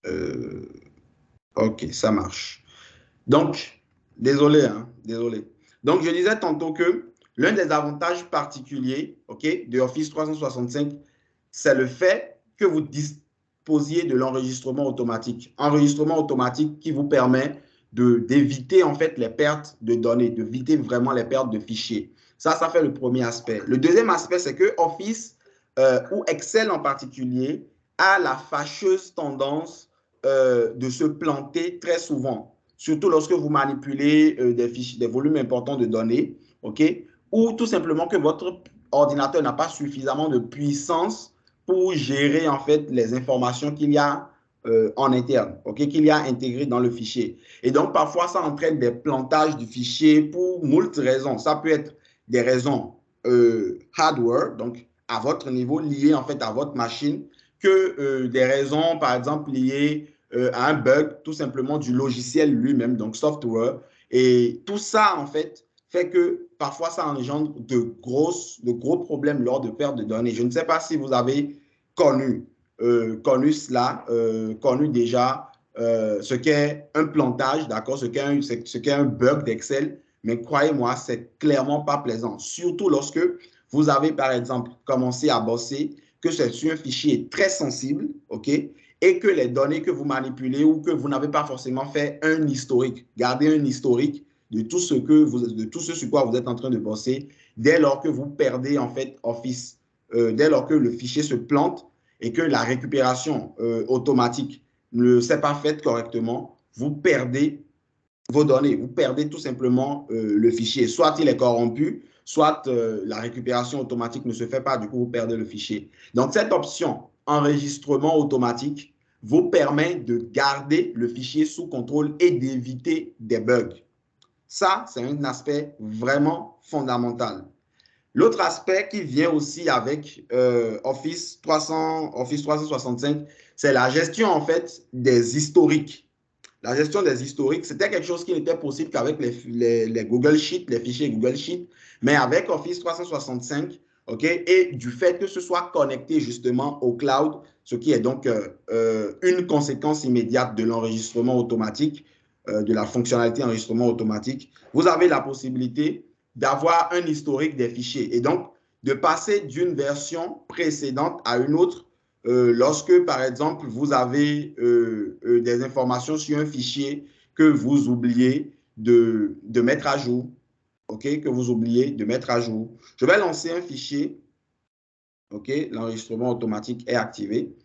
Euh, ok, ça marche. Donc, désolé, hein, désolé. Donc, je disais tantôt que l'un des avantages particuliers, ok, de Office 365, c'est le fait que vous disposiez de l'enregistrement automatique. Enregistrement automatique qui vous permet d'éviter en fait les pertes de données, d'éviter vraiment les pertes de fichiers. Ça fait le premier aspect. Le deuxième aspect, c'est que Office ou Excel en particulier a la fâcheuse tendance de se planter très souvent, surtout lorsque vous manipulez des fichiers, des volumes importants de données, ok, ou tout simplement que votre ordinateur n'a pas suffisamment de puissance pour gérer en fait les informations qu'il y a en interne, ok, qu'il y a intégrées dans le fichier. Et donc parfois ça entraîne des plantages du fichier pour moult raisons. Ça peut être des raisons hardware, donc à votre niveau, liées en fait à votre machine, que des raisons par exemple liées à un bug tout simplement du logiciel lui-même, donc software. Et tout ça, en fait, fait que parfois ça engendre de gros problèmes lors de perte de données. Je ne sais pas si vous avez connu cela, connu déjà ce qu'est un plantage, d'accord, ce qu'est un bug d'Excel, mais croyez-moi, c'est clairement pas plaisant, surtout lorsque vous avez, par exemple, commencé à bosser, que c'est sur un fichier très sensible, OK, et que les données que vous manipulez ou que vous n'avez pas forcément fait un historique, gardez un historique de tout ce de tout ce sur quoi vous êtes en train de bosser dès lors que vous perdez en fait Office, dès lors que le fichier se plante et que la récupération automatique ne s'est pas faite correctement, vous perdez vos données, vous perdez tout simplement le fichier. Soit il est corrompu, soit la récupération automatique ne se fait pas, du coup vous perdez le fichier. Donc cette option enregistrement automatique vous permet de garder le fichier sous contrôle et d'éviter des bugs. Ça, c'est un aspect vraiment fondamental. L'autre aspect qui vient aussi avec Office 365, c'est la gestion en fait des historiques. La gestion des historiques, c'était quelque chose qui n'était possible qu'avec les Google Sheets, les fichiers Google Sheets, mais avec Office 365, OK, et du fait que ce soit connecté justement au cloud, ce qui est donc une conséquence immédiate de l'enregistrement automatique, de la fonctionnalité enregistrement automatique, vous avez la possibilité d'avoir un historique des fichiers et donc de passer d'une version précédente à une autre lorsque, par exemple, vous avez des informations sur un fichier que vous oubliez de mettre à jour, OK, que vous oubliez de mettre à jour. Je vais lancer un fichier, OK, l'enregistrement automatique est activé.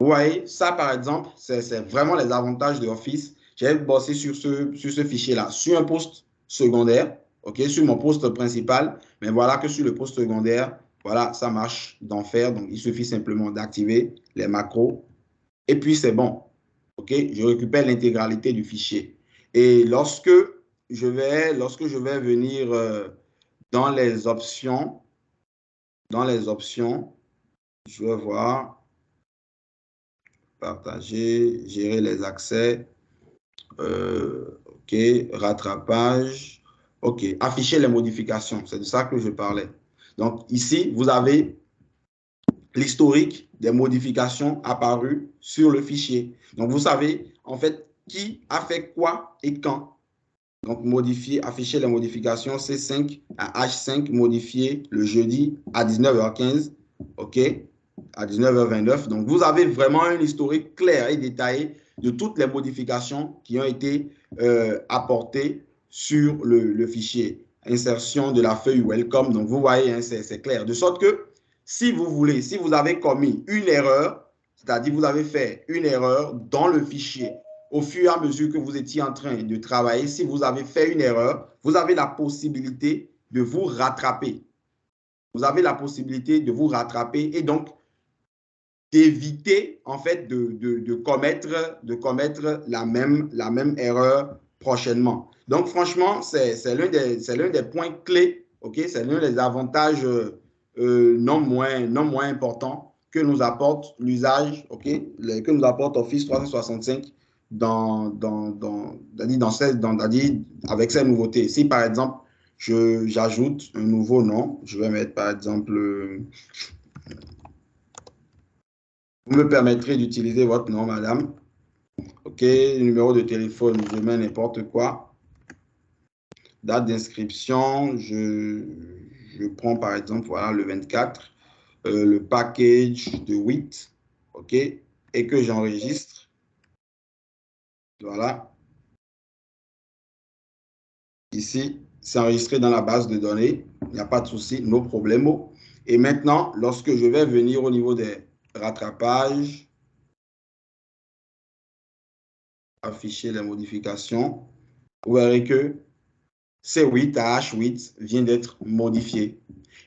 Vous voyez, ça, par exemple, c'est vraiment les avantages de Office. J'ai bossé sur ce fichier-là, sur un poste secondaire, OK, sur mon poste principal, mais voilà que sur le poste secondaire, voilà, ça marche d'enfer. Donc, il suffit simplement d'activer les macros et puis c'est bon. OK, je récupère l'intégralité du fichier. Et lorsque je vais venir dans les options, je vais voir partager, gérer les accès, OK, rattrapage, OK, afficher les modifications, c'est de ça que je parlais. Donc ici, vous avez l'historique des modifications apparues sur le fichier. Donc vous savez en fait qui a fait quoi et quand. Donc modifier, afficher les modifications C5 à H5 modifié le jeudi à 19h15, OK, à 19h29. Donc, vous avez vraiment un historique clair et détaillé de toutes les modifications qui ont été apportées sur le fichier. Insertion de la feuille Welcome. Donc, vous voyez, hein, c'est clair. De sorte que, si vous voulez, si vous avez commis une erreur, c'est-à-dire vous avez fait une erreur dans le fichier, au fur et à mesure que vous étiez en train de travailler, si vous avez fait une erreur, vous avez la possibilité de vous rattraper. Vous avez la possibilité de vous rattraper et donc d'éviter en fait de commettre la même erreur prochainement. Donc franchement, c'est l'un des points clés, ok, c'est l'un des avantages non moins importants que nous apporte l'usage, ok, que nous apporte Office 365 avec ces nouveautés. Si par exemple, j'ajoute un nouveau nom, je vais mettre par exemple vous me permettrez d'utiliser votre nom, madame. OK, numéro de téléphone, je mets n'importe quoi. Date d'inscription, je prends par exemple, voilà, le 24, le package de 8, OK, et que j'enregistre. Voilà. Ici, c'est enregistré dans la base de données. Il n'y a pas de souci, no problemo. Et maintenant, lorsque je vais venir au niveau des rattrapages, afficher les modifications, vous verrez que C8 à H8 vient d'être modifié.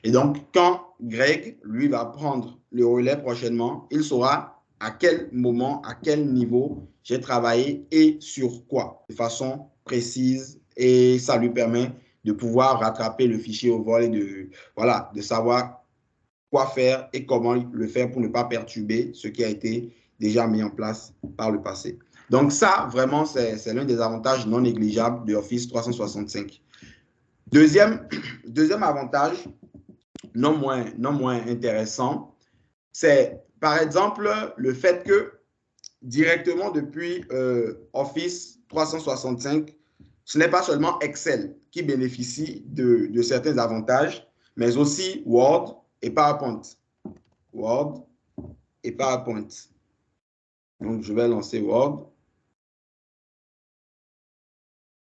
Et donc, quand Greg, lui, va prendre le relais prochainement, il saura à quel moment, à quel niveau j'ai travaillé et sur quoi, de façon précise. Et ça lui permet de pouvoir rattraper le fichier au vol et voilà, de savoir quoi faire et comment le faire pour ne pas perturber ce qui a été déjà mis en place par le passé. Donc ça, vraiment, c'est l'un des avantages non négligeables de Office 365. Deuxième avantage, non moins intéressant, c'est par exemple le fait que directement depuis Office 365, ce n'est pas seulement Excel qui bénéficie de certains avantages, mais aussi Word et PowerPoint. Word et PowerPoint. Donc, je vais lancer Word.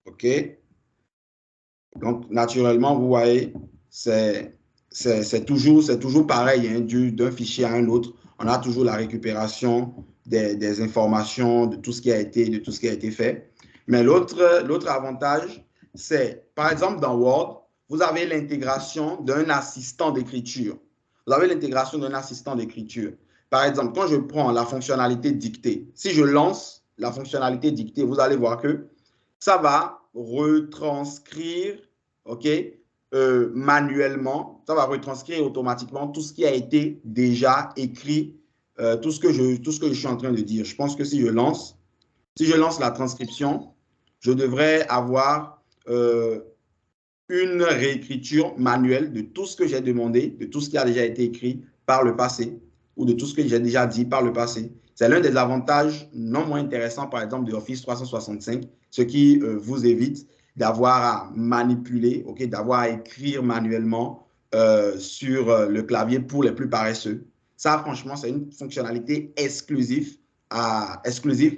OK. Donc, naturellement, vous voyez, c'est toujours pareil, hein, d'un fichier à un autre. On a toujours la récupération des informations, de tout ce qui a été fait. Mais l'autre avantage, c'est, par exemple, dans Word, vous avez l'intégration d'un assistant d'écriture. Vous avez l'intégration d'un assistant d'écriture. Par exemple, quand je prends la fonctionnalité dictée, si je lance la fonctionnalité dictée, vous allez voir que ça va retranscrire, OK, manuellement, ça va retranscrire automatiquement tout ce qui a été déjà écrit, tout ce que je suis en train de dire. Je pense que si je lance la transcription, je devrais avoir une réécriture manuelle de tout ce que j'ai demandé, de tout ce qui a déjà été écrit par le passé ou de tout ce que j'ai déjà dit par le passé. C'est l'un des avantages non moins intéressants, par exemple, de Office 365, ce qui vous évite d'avoir à manipuler, okay, d'avoir à écrire manuellement sur le clavier pour les plus paresseux. Ça, franchement, c'est une fonctionnalité exclusive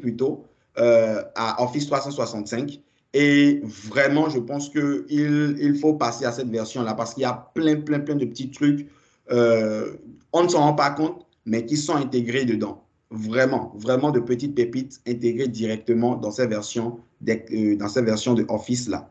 plutôt, à Office 365. Et vraiment, je pense qu'il faut passer à cette version-là parce qu'il y a plein de petits trucs. On ne s'en rend pas compte, mais qui sont intégrés dedans. Vraiment de petites pépites intégrées directement dans ces versions de Office-là.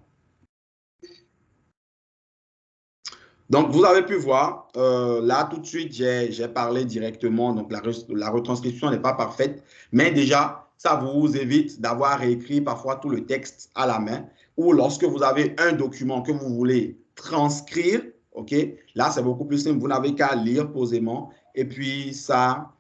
Donc, vous avez pu voir, là, tout de suite, j'ai parlé directement. Donc, la retranscription n'est pas parfaite, mais déjà, ça vous évite d'avoir réécrit parfois tout le texte à la main. Ou lorsque vous avez un document que vous voulez transcrire, OK, là, c'est beaucoup plus simple. Vous n'avez qu'à lire posément et puis ça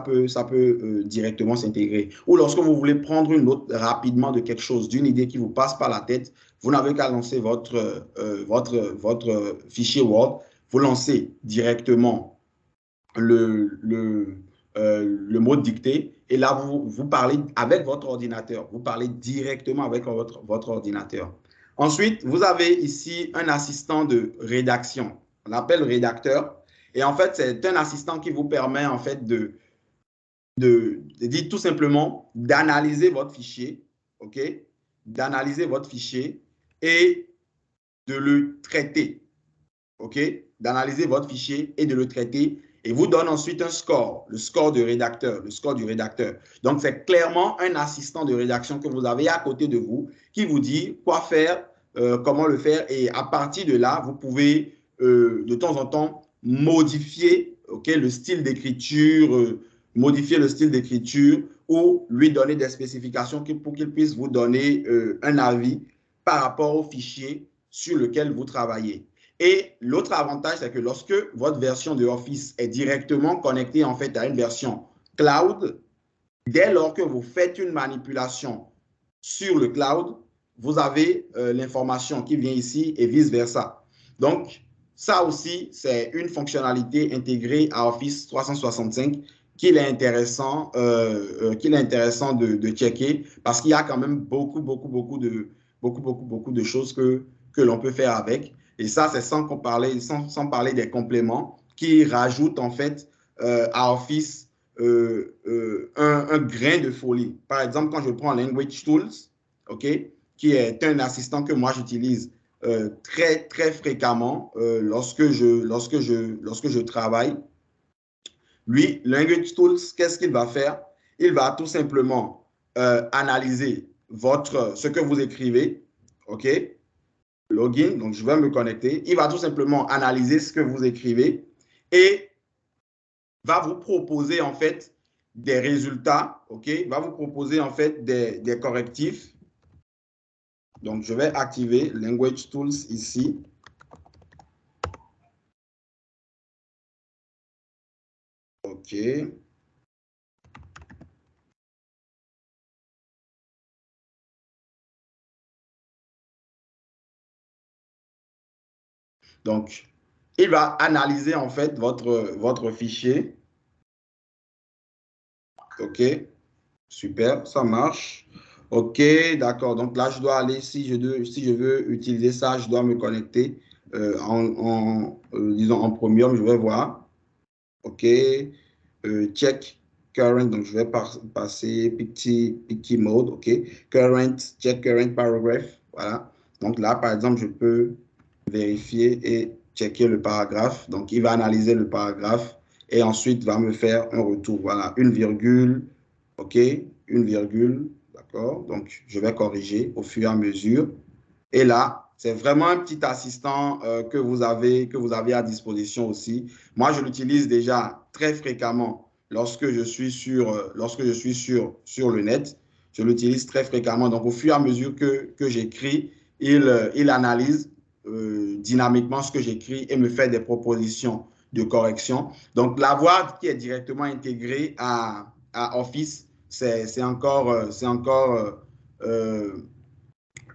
peut directement s'intégrer. Ou lorsque vous voulez prendre une note rapidement de quelque chose, d'une idée qui vous passe par la tête, vous n'avez qu'à lancer votre fichier Word, vous lancez directement le mot dicté et là, vous parlez avec votre ordinateur. Vous parlez directement avec votre ordinateur. Ensuite, vous avez ici un assistant de rédaction. On l'appelle rédacteur. Et en fait, c'est un assistant qui vous permet en fait de dire tout simplement d'analyser votre fichier, OK? D'analyser votre fichier et de le traiter, OK? D'analyser votre fichier et de le traiter et vous donne ensuite un score, le score du rédacteur. Donc, c'est clairement un assistant de rédaction que vous avez à côté de vous qui vous dit quoi faire, comment le faire et à partir de là, vous pouvez de temps en temps modifier, OK, le style d'écriture, ou lui donner des spécifications pour qu'il puisse vous donner un avis par rapport au fichier sur lequel vous travaillez. Et l'autre avantage, c'est que lorsque votre version de Office est directement connectée en fait à une version cloud, dès lors que vous faites une manipulation sur le cloud, vous avez l'information qui vient ici et vice-versa. Donc, ça aussi, c'est une fonctionnalité intégrée à Office 365 qu'il est intéressant, de checker parce qu'il y a quand même beaucoup de choses que l'on peut faire avec. Et ça, c'est sans parler des compléments qui rajoutent en fait à Office un grain de folie. Par exemple, quand je prends Language Tools, OK, qui est un assistant que moi j'utilise très fréquemment lorsque je travaille. Lui, Language Tools, qu'est-ce qu'il va faire? Il va tout simplement analyser ce que vous écrivez, OK? Login, donc je vais me connecter. Il va tout simplement analyser ce que vous écrivez et va vous proposer en fait des résultats, OK? Va vous proposer en fait des correctifs. Donc, je vais activer Language Tools ici. OK. Donc, il va analyser en fait votre fichier. OK. Super, ça marche. OK, d'accord. Donc là, je dois aller, si je veux utiliser ça, je dois me connecter disons en Premium, je vais voir. OK. Check current, donc je vais passer petit mode. OK. Check current paragraph. Voilà. Donc là, par exemple, je peux vérifier et checker le paragraphe. Donc, il va analyser le paragraphe et ensuite va me faire un retour. Voilà, une virgule. OK, une virgule. D'accord. Donc, je vais corriger au fur et à mesure. Et là, c'est vraiment un petit assistant que vous avez à disposition aussi. Moi, je l'utilise déjà très fréquemment lorsque je suis sur le net. Je l'utilise très fréquemment. Donc, au fur et à mesure que j'écris, il analyse dynamiquement ce que j'écris et me fait des propositions de correction. Donc, l'avoir qui est directement intégré à Office, c'est encore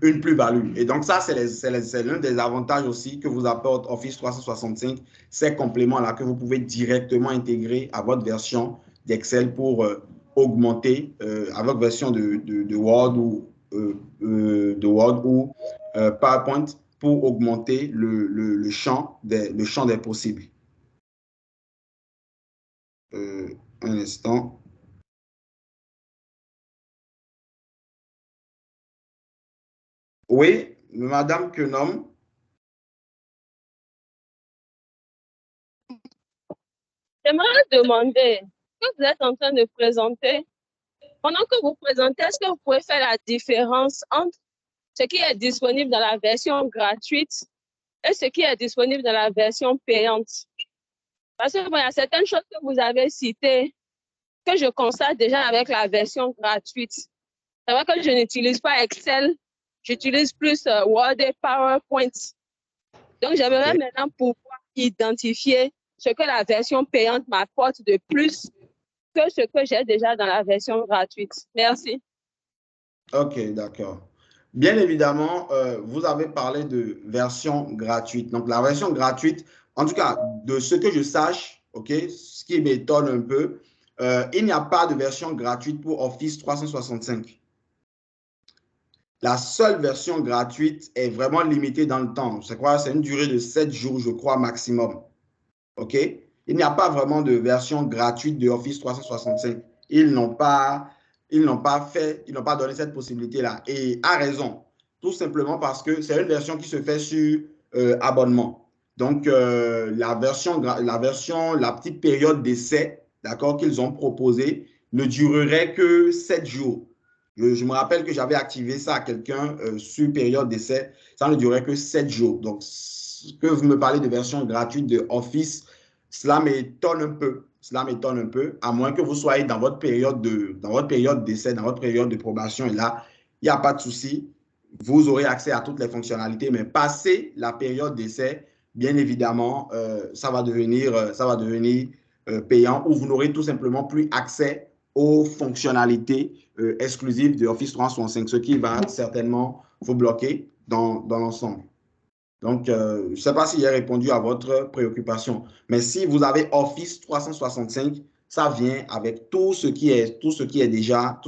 une plus-value. Et donc, ça, c'est l'un des avantages aussi que vous apporte Office 365, ces compléments-là que vous pouvez directement intégrer à votre version d'Excel pour augmenter, à votre version de Word ou PowerPoint pour augmenter le champ des possibles. Un instant. Oui, Madame Kenom. J'aimerais demander, ce que vous êtes en train de présenter, pendant que vous présentez, est-ce que vous pouvez faire la différence entre ce qui est disponible dans la version gratuite et ce qui est disponible dans la version payante? Parce que bon, il y a certaines choses que vous avez citées que je constate déjà avec la version gratuite. C'est vrai que je n'utilise pas Excel, j'utilise plus Word et PowerPoint. Donc, j'aimerais maintenant pouvoir identifier ce que la version payante m'apporte de plus que ce que j'ai déjà dans la version gratuite. Merci. OK, d'accord. Bien évidemment, vous avez parlé de version gratuite. Donc, la version gratuite, en tout cas, de ce que je sache, OK, ce qui m'étonne un peu, il n'y a pas de version gratuite pour Office 365. La seule version gratuite est vraiment limitée dans le temps. C'est quoi? C'est une durée de 7 jours, je crois, maximum. OK? Il n'y a pas vraiment de version gratuite de Office 365. Ils n'ont pas donné cette possibilité-là. Et à raison. Tout simplement parce que c'est une version qui se fait sur abonnement. Donc, la petite période d'essai, d'accord, qu'ils ont proposée ne durerait que 7 jours. Je me rappelle que j'avais activé ça à quelqu'un sur période d'essai. Ça ne durait que 7 jours. Donc, que vous me parlez de version gratuite de Office, cela m'étonne un peu. Cela m'étonne un peu, à moins que vous soyez dans votre période d'essai, dans votre période de probation. Et là, il n'y a pas de souci. Vous aurez accès à toutes les fonctionnalités. Mais passer la période d'essai, bien évidemment, ça va devenir payant ou vous n'aurez tout simplement plus accès aux fonctionnalités exclusives de Office 365, ce qui va certainement vous bloquer dans l'ensemble. Donc, je ne sais pas si j'ai répondu à votre préoccupation, mais si vous avez Office 365, ça vient avec tout ce qui est déjà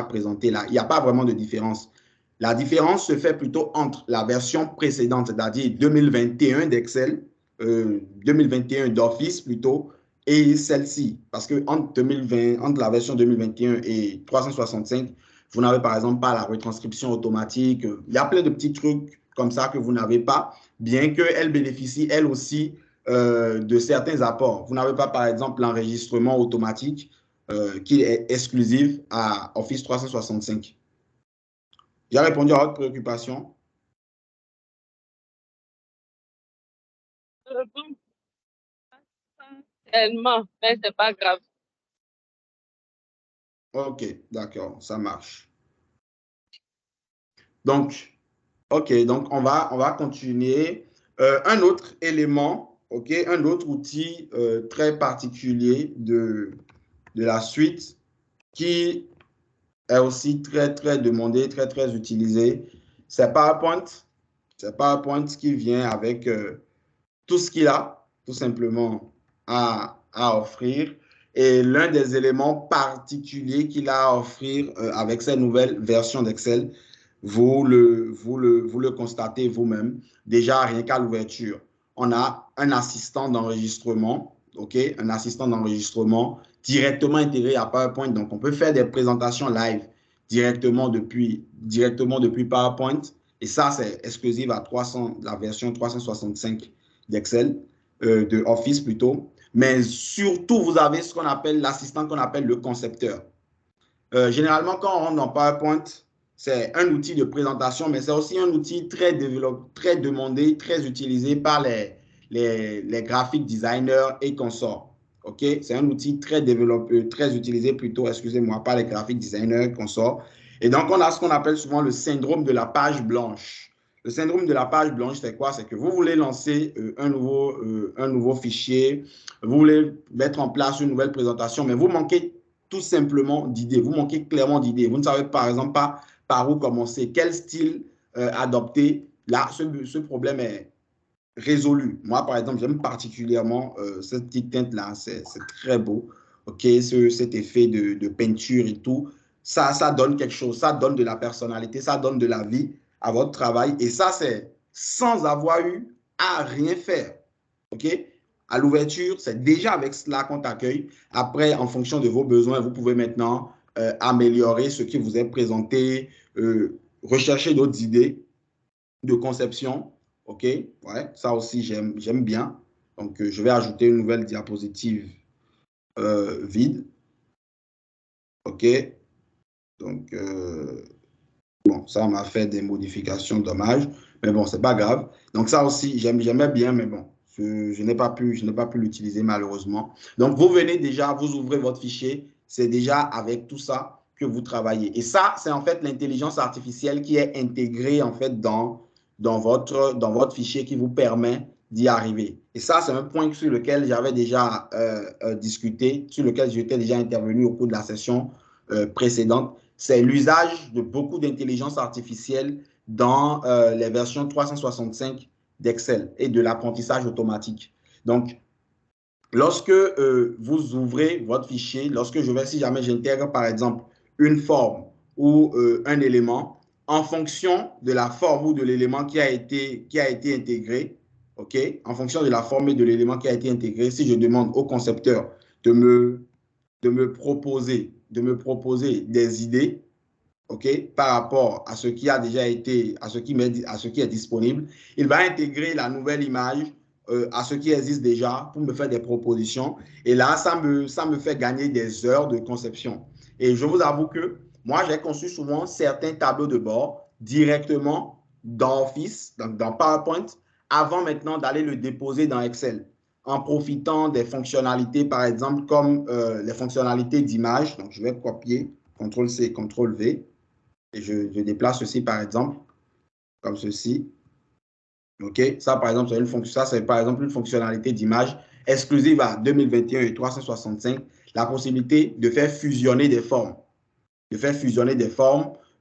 présenté là. Il n'y a pas vraiment de différence. La différence se fait plutôt entre la version précédente, c'est-à-dire 2021 d'Excel, 2021 d'Office plutôt, et celle-ci. Parce que entre la version 2021 et 365, vous n'avez par exemple pas la retranscription automatique. Il y a plein de petits trucs comme ça que vous n'avez pas, bien qu'elle bénéficie elle aussi de certains apports. Vous n'avez pas par exemple l'enregistrement automatique qui est exclusif à Office 365. J'ai répondu à votre préoccupation. Bon, tellement, mais c'est pas grave. Ok, d'accord, ça marche. Donc, ok, donc on va continuer. Un autre élément, ok, un autre outil très particulier de la suite qui est aussi très, très demandé, très, très utilisé, c'est PowerPoint. C'est PowerPoint qui vient avec tout ce qu'il a, tout simplement, à offrir. Et l'un des éléments particuliers qu'il a à offrir avec cette nouvelle version d'Excel, vous le constatez vous-même, déjà rien qu'à l'ouverture. On a un assistant d'enregistrement, OK? Un assistant d'enregistrement directement intégré à PowerPoint. Donc, on peut faire des présentations live directement depuis PowerPoint. Et ça, c'est exclusif à la version 365 d'Excel, de Office plutôt. Mais surtout, vous avez ce qu'on appelle l'assistant qu'on appelle le concepteur. Généralement, quand on rentre dans PowerPoint, c'est un outil de présentation, mais c'est aussi un outil très demandé, très utilisé par les graphic designers et consorts. OK? C'est un outil très utilisé plutôt, excusez-moi, par les graphic designers et consorts. Et donc, on a ce qu'on appelle souvent le syndrome de la page blanche. Le syndrome de la page blanche, c'est quoi? C'est que vous voulez lancer un nouveau fichier, vous voulez mettre en place une nouvelle présentation, mais vous manquez tout simplement d'idées. Vous manquez clairement d'idées. Vous ne savez par exemple pas par où commencer, quel style adopter. Là, ce problème est résolu. Moi, par exemple, j'aime particulièrement cette petite teinte-là. C'est très beau. OK, cet effet de peinture et tout. Ça donne quelque chose. Ça donne de la personnalité. Ça donne de la vie à votre travail. Et ça, c'est sans avoir eu à rien faire. OK? À l'ouverture, c'est déjà avec cela qu'on t'accueille. Après, en fonction de vos besoins, vous pouvez maintenant améliorer ce qui vous est présenté, rechercher d'autres idées de conception. OK? Ouais, ça aussi, j'aime bien. Donc, je vais ajouter une nouvelle diapositive vide. OK? Donc, bon, ça m'a fait des modifications, dommage. Mais bon, c'est pas grave. Donc, ça aussi, j'aimais bien, mais bon, je n'ai pas pu l'utiliser malheureusement. Donc, vous venez déjà, vous ouvrez votre fichier. C'est déjà avec tout ça que vous travaillez. Et ça, c'est en fait l'intelligence artificielle qui est intégrée en fait dans votre fichier qui vous permet d'y arriver. Et ça, c'est un point sur lequel j'avais déjà discuté, sur lequel j'étais déjà intervenu au cours de la session précédente. C'est l'usage de beaucoup d'intelligence artificielle dans les versions 365 d'Excel et de l'apprentissage automatique. Donc, lorsque vous ouvrez votre fichier, si jamais j'intègre par exemple une forme ou un élément, en fonction de la forme ou de l'élément qui a été intégré, OK, en fonction de la forme et de l'élément qui a été intégré, si je demande au concepteur de me proposer des idées, OK, par rapport à ce qui a déjà été, à ce qui est disponible, il va intégrer la nouvelle image à ce qui existe déjà pour me faire des propositions. Et là, ça me fait gagner des heures de conception. Et je vous avoue que moi, j'ai conçu souvent certains tableaux de bord directement dans Office, dans PowerPoint, avant maintenant d'aller le déposer dans Excel, en profitant des fonctionnalités, par exemple, comme les fonctionnalités d'image. Donc, je vais copier, CTRL-C, CTRL-V. Et je déplace ceci, par exemple, comme ceci. OK? Ça, par exemple, c'est par exemple une fonctionnalité d'image exclusive à 2021 et 365, la possibilité de faire fusionner des formes.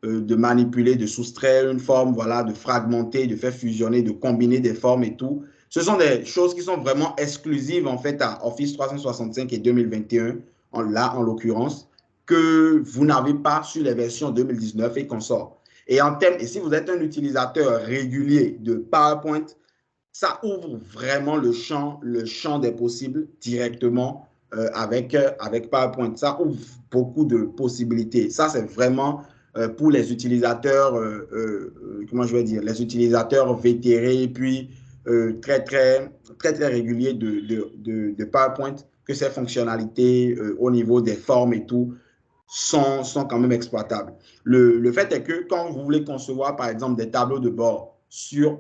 De manipuler, de soustraire une forme, voilà, de fragmenter, de faire fusionner, de combiner des formes et tout. Ce sont des choses qui sont vraiment exclusives, en fait, à Office 365 et 2021 là en l'occurrence, que vous n'avez pas sur les versions 2019 et consorts. Et si vous êtes un utilisateur régulier de PowerPoint, ça ouvre vraiment le champ des possibles directement avec PowerPoint. Ça ouvre beaucoup de possibilités. Ça, c'est vraiment pour les utilisateurs, comment je vais dire, les utilisateurs vétérés, puis très réguliers de PowerPoint, que ces fonctionnalités au niveau des formes et tout sont quand même exploitables. Le fait est que quand vous voulez concevoir, par exemple, des tableaux de bord sur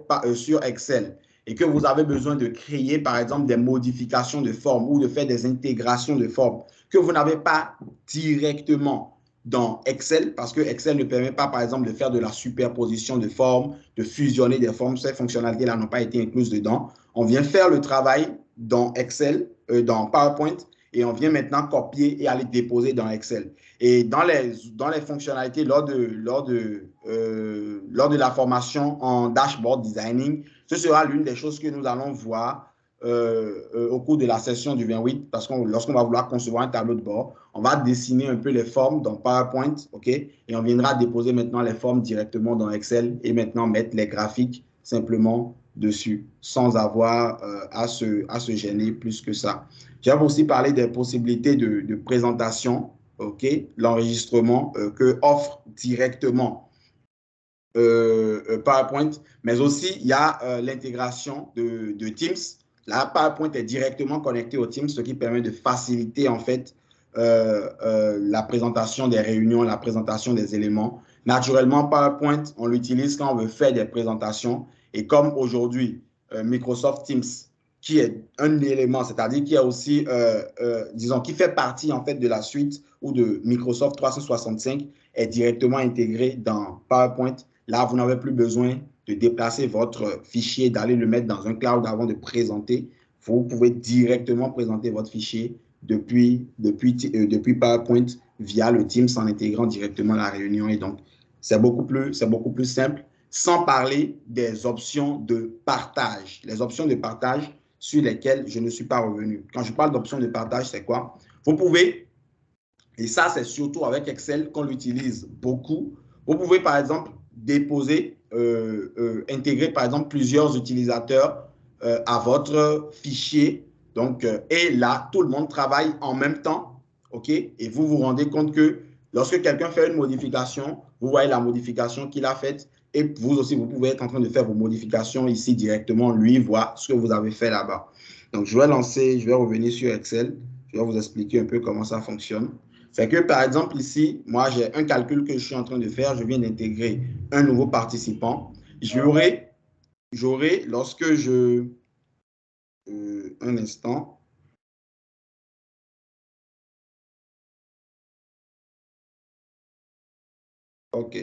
Excel, et que vous avez besoin de créer, par exemple, des modifications de forme ou de faire des intégrations de forme que vous n'avez pas directement dans Excel, parce que Excel ne permet pas, par exemple, de faire de la superposition de formes, de fusionner des formes. Ces fonctionnalités-là n'ont pas été incluses dedans. On vient faire le travail dans Excel, dans PowerPoint, et on vient maintenant copier et aller déposer dans Excel. Et dans les fonctionnalités, lors de la formation en dashboard designing, ce sera l'une des choses que nous allons voir au cours de la session du 28, parce que lorsqu'on va vouloir concevoir un tableau de bord, on va dessiner un peu les formes dans PowerPoint, OK? Et on viendra déposer maintenant les formes directement dans Excel et maintenant mettre les graphiques simplement dessus, sans avoir à se gêner plus que ça. Je vais aussi parler des possibilités de présentation, OK? L'enregistrement que offre directement PowerPoint, mais aussi il y a l'intégration de Teams. Là, PowerPoint est directement connecté au Teams, ce qui permet de faciliter en fait la présentation des réunions, la présentation des éléments. Naturellement, PowerPoint, on l'utilise quand on veut faire des présentations. Et comme aujourd'hui, Microsoft Teams, qui est un élément, c'est-à-dire qui a aussi, disons, qui fait partie en fait de la suite ou de Microsoft 365, est directement intégré dans PowerPoint. Là, vous n'avez plus besoin de déplacer votre fichier, d'aller le mettre dans un cloud avant de présenter. Vous pouvez directement présenter votre fichier depuis PowerPoint via le Teams en intégrant directement la réunion. Et donc, c'est beaucoup plus simple, sans parler des options de partage. Les options de partage sur lesquelles je ne suis pas revenu. Quand je parle d'options de partage, c'est quoi? Vous pouvez, et ça, c'est surtout avec Excel qu'on l'utilise beaucoup, vous pouvez, par exemple, déposer, intégrer, par exemple, plusieurs utilisateurs à votre fichier. Donc, et là, tout le monde travaille en même temps, OK? Et vous vous rendez compte que lorsque quelqu'un fait une modification, vous voyez la modification qu'il a faite et vous aussi, vous pouvez être en train de faire vos modifications ici directement. Lui voit ce que vous avez fait là-bas. Donc, je vais revenir sur Excel. Je vais vous expliquer un peu comment ça fonctionne. C'est que, par exemple, ici, moi, j'ai un calcul que je suis en train de faire. Je viens d'intégrer un nouveau participant. J'aurai, lorsque je... un instant. OK.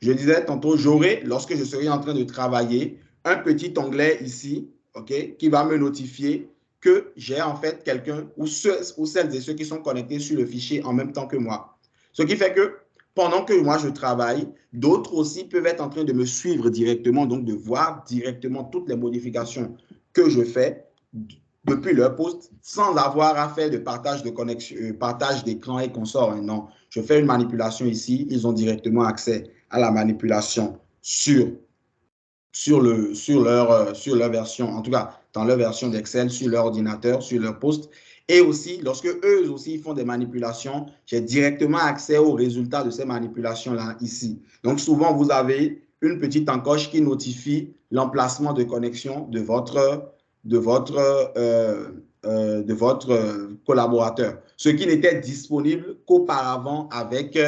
Je disais tantôt, j'aurai, lorsque je serai en train de travailler, un petit onglet ici, OK, qui va me notifier que j'ai en fait quelqu'un ou celles et ceux qui sont connectés sur le fichier en même temps que moi. Ce qui fait que pendant que moi je travaille, d'autres aussi peuvent être en train de me suivre directement, donc de voir directement toutes les modifications que je fais depuis leur poste sans avoir à faire de partage de connexion, partage d'écran et consorts. Non, je fais une manipulation ici, ils ont directement accès à la manipulation sur leur version, en tout cas dans leur version d'Excel, sur leur ordinateur, sur leur poste. Et aussi, lorsque eux aussi font des manipulations, j'ai directement accès aux résultats de ces manipulations-là ici. Donc, souvent, vous avez une petite encoche qui notifie l'emplacement de connexion de votre collaborateur, ce qui n'était disponible qu'auparavant avec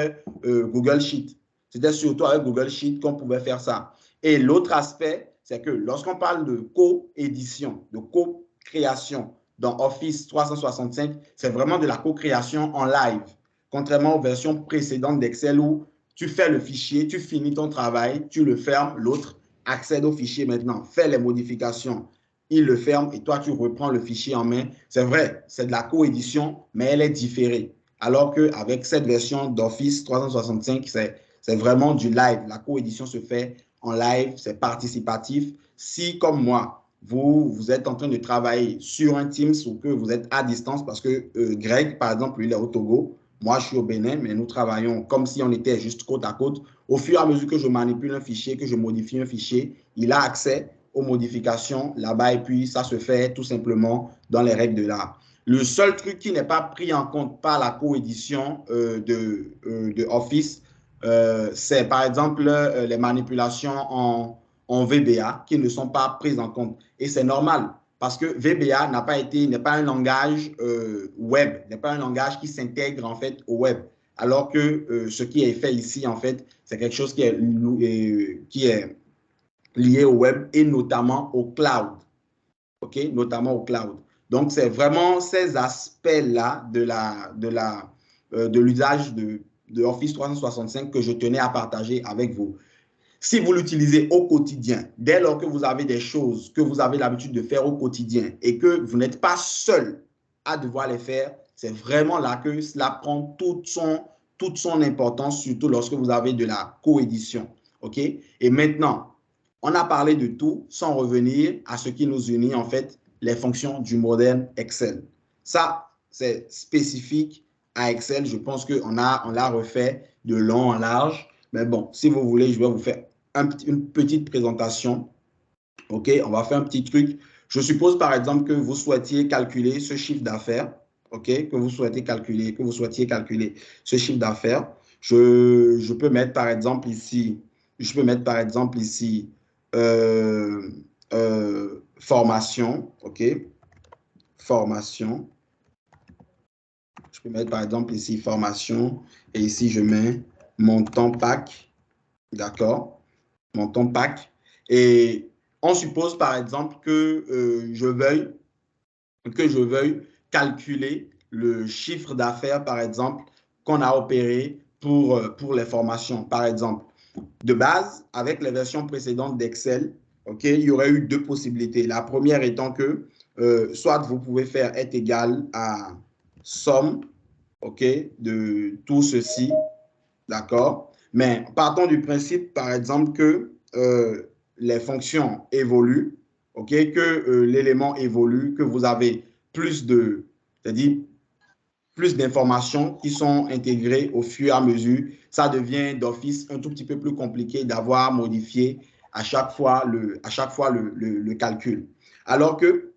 Google Sheet. C'était surtout avec Google Sheet qu'on pouvait faire ça. Et l'autre aspect, c'est que lorsqu'on parle de co-édition, de co-création dans Office 365, c'est vraiment de la co-création en live, contrairement aux versions précédentes d'Excel où tu fais le fichier, tu finis ton travail, tu le fermes, l'autre accède au fichier maintenant, fait les modifications, il le ferme et toi, tu reprends le fichier en main. C'est vrai, c'est de la coédition, mais elle est différée. Alors qu'avec cette version d'Office 365, c'est vraiment du live. La coédition se fait en live, c'est participatif. Si, comme moi, vous êtes en train de travailler sur un Teams ou que vous êtes à distance parce que Greg, par exemple, lui, il est au Togo. Moi, je suis au Bénin, mais nous travaillons comme si on était juste côte à côte. Au fur et à mesure que je manipule un fichier, que je modifie un fichier, il a accès aux modifications là-bas et puis ça se fait tout simplement dans les règles de l'art. Le seul truc qui n'est pas pris en compte par la coédition de Office, c'est par exemple les manipulations en VBA qui ne sont pas prises en compte. Et c'est normal parce que VBA n'est pas un langage web, n'est pas un langage qui s'intègre en fait au web. Alors que ce qui est fait ici, en fait, c'est quelque chose qui est lié au web et notamment au cloud. OK? Notamment au cloud. Donc, c'est vraiment ces aspects-là de l'usage de Office 365 que je tenais à partager avec vous. Si vous l'utilisez au quotidien, dès lors que vous avez des choses que vous avez l'habitude de faire au quotidien et que vous n'êtes pas seul à devoir les faire, c'est vraiment là que cela prend toute son importance, surtout lorsque vous avez de la coédition. OK? Et maintenant, on a parlé de tout sans revenir à ce qui nous unit, en fait, les fonctions du modèle Excel. Ça, c'est spécifique à Excel. Je pense qu'on l'a refait de long en large. Mais bon, si vous voulez, je vais vous faire une petite présentation. OK, on va faire un petit truc. Je suppose, par exemple, que vous souhaitiez calculer ce chiffre d'affaires. OK, que vous souhaitiez calculer ce chiffre d'affaires. Je peux mettre, par exemple, ici, euh, formation. OK, formation. Je peux mettre, par exemple, ici, formation. Et ici, je mets montant PAC. D'accord? Montant PAC. Et on suppose, par exemple, que je veuille calculer le chiffre d'affaires, par exemple, qu'on a opéré pour les formations. Par exemple, de base, avec les versions précédentes d'Excel, OK, il y aurait eu deux possibilités. La première étant que soit vous pouvez faire est égal à somme, OK, de tout ceci, d'accord? Mais partons du principe, par exemple, que les fonctions évoluent, OK? Que l'élément évolue, que vous avez c'est-à-dire plus d'informations qui sont intégrées au fur et à mesure. Ça devient d'office un tout petit peu plus compliqué d'avoir modifié à chaque fois le calcul. Alors que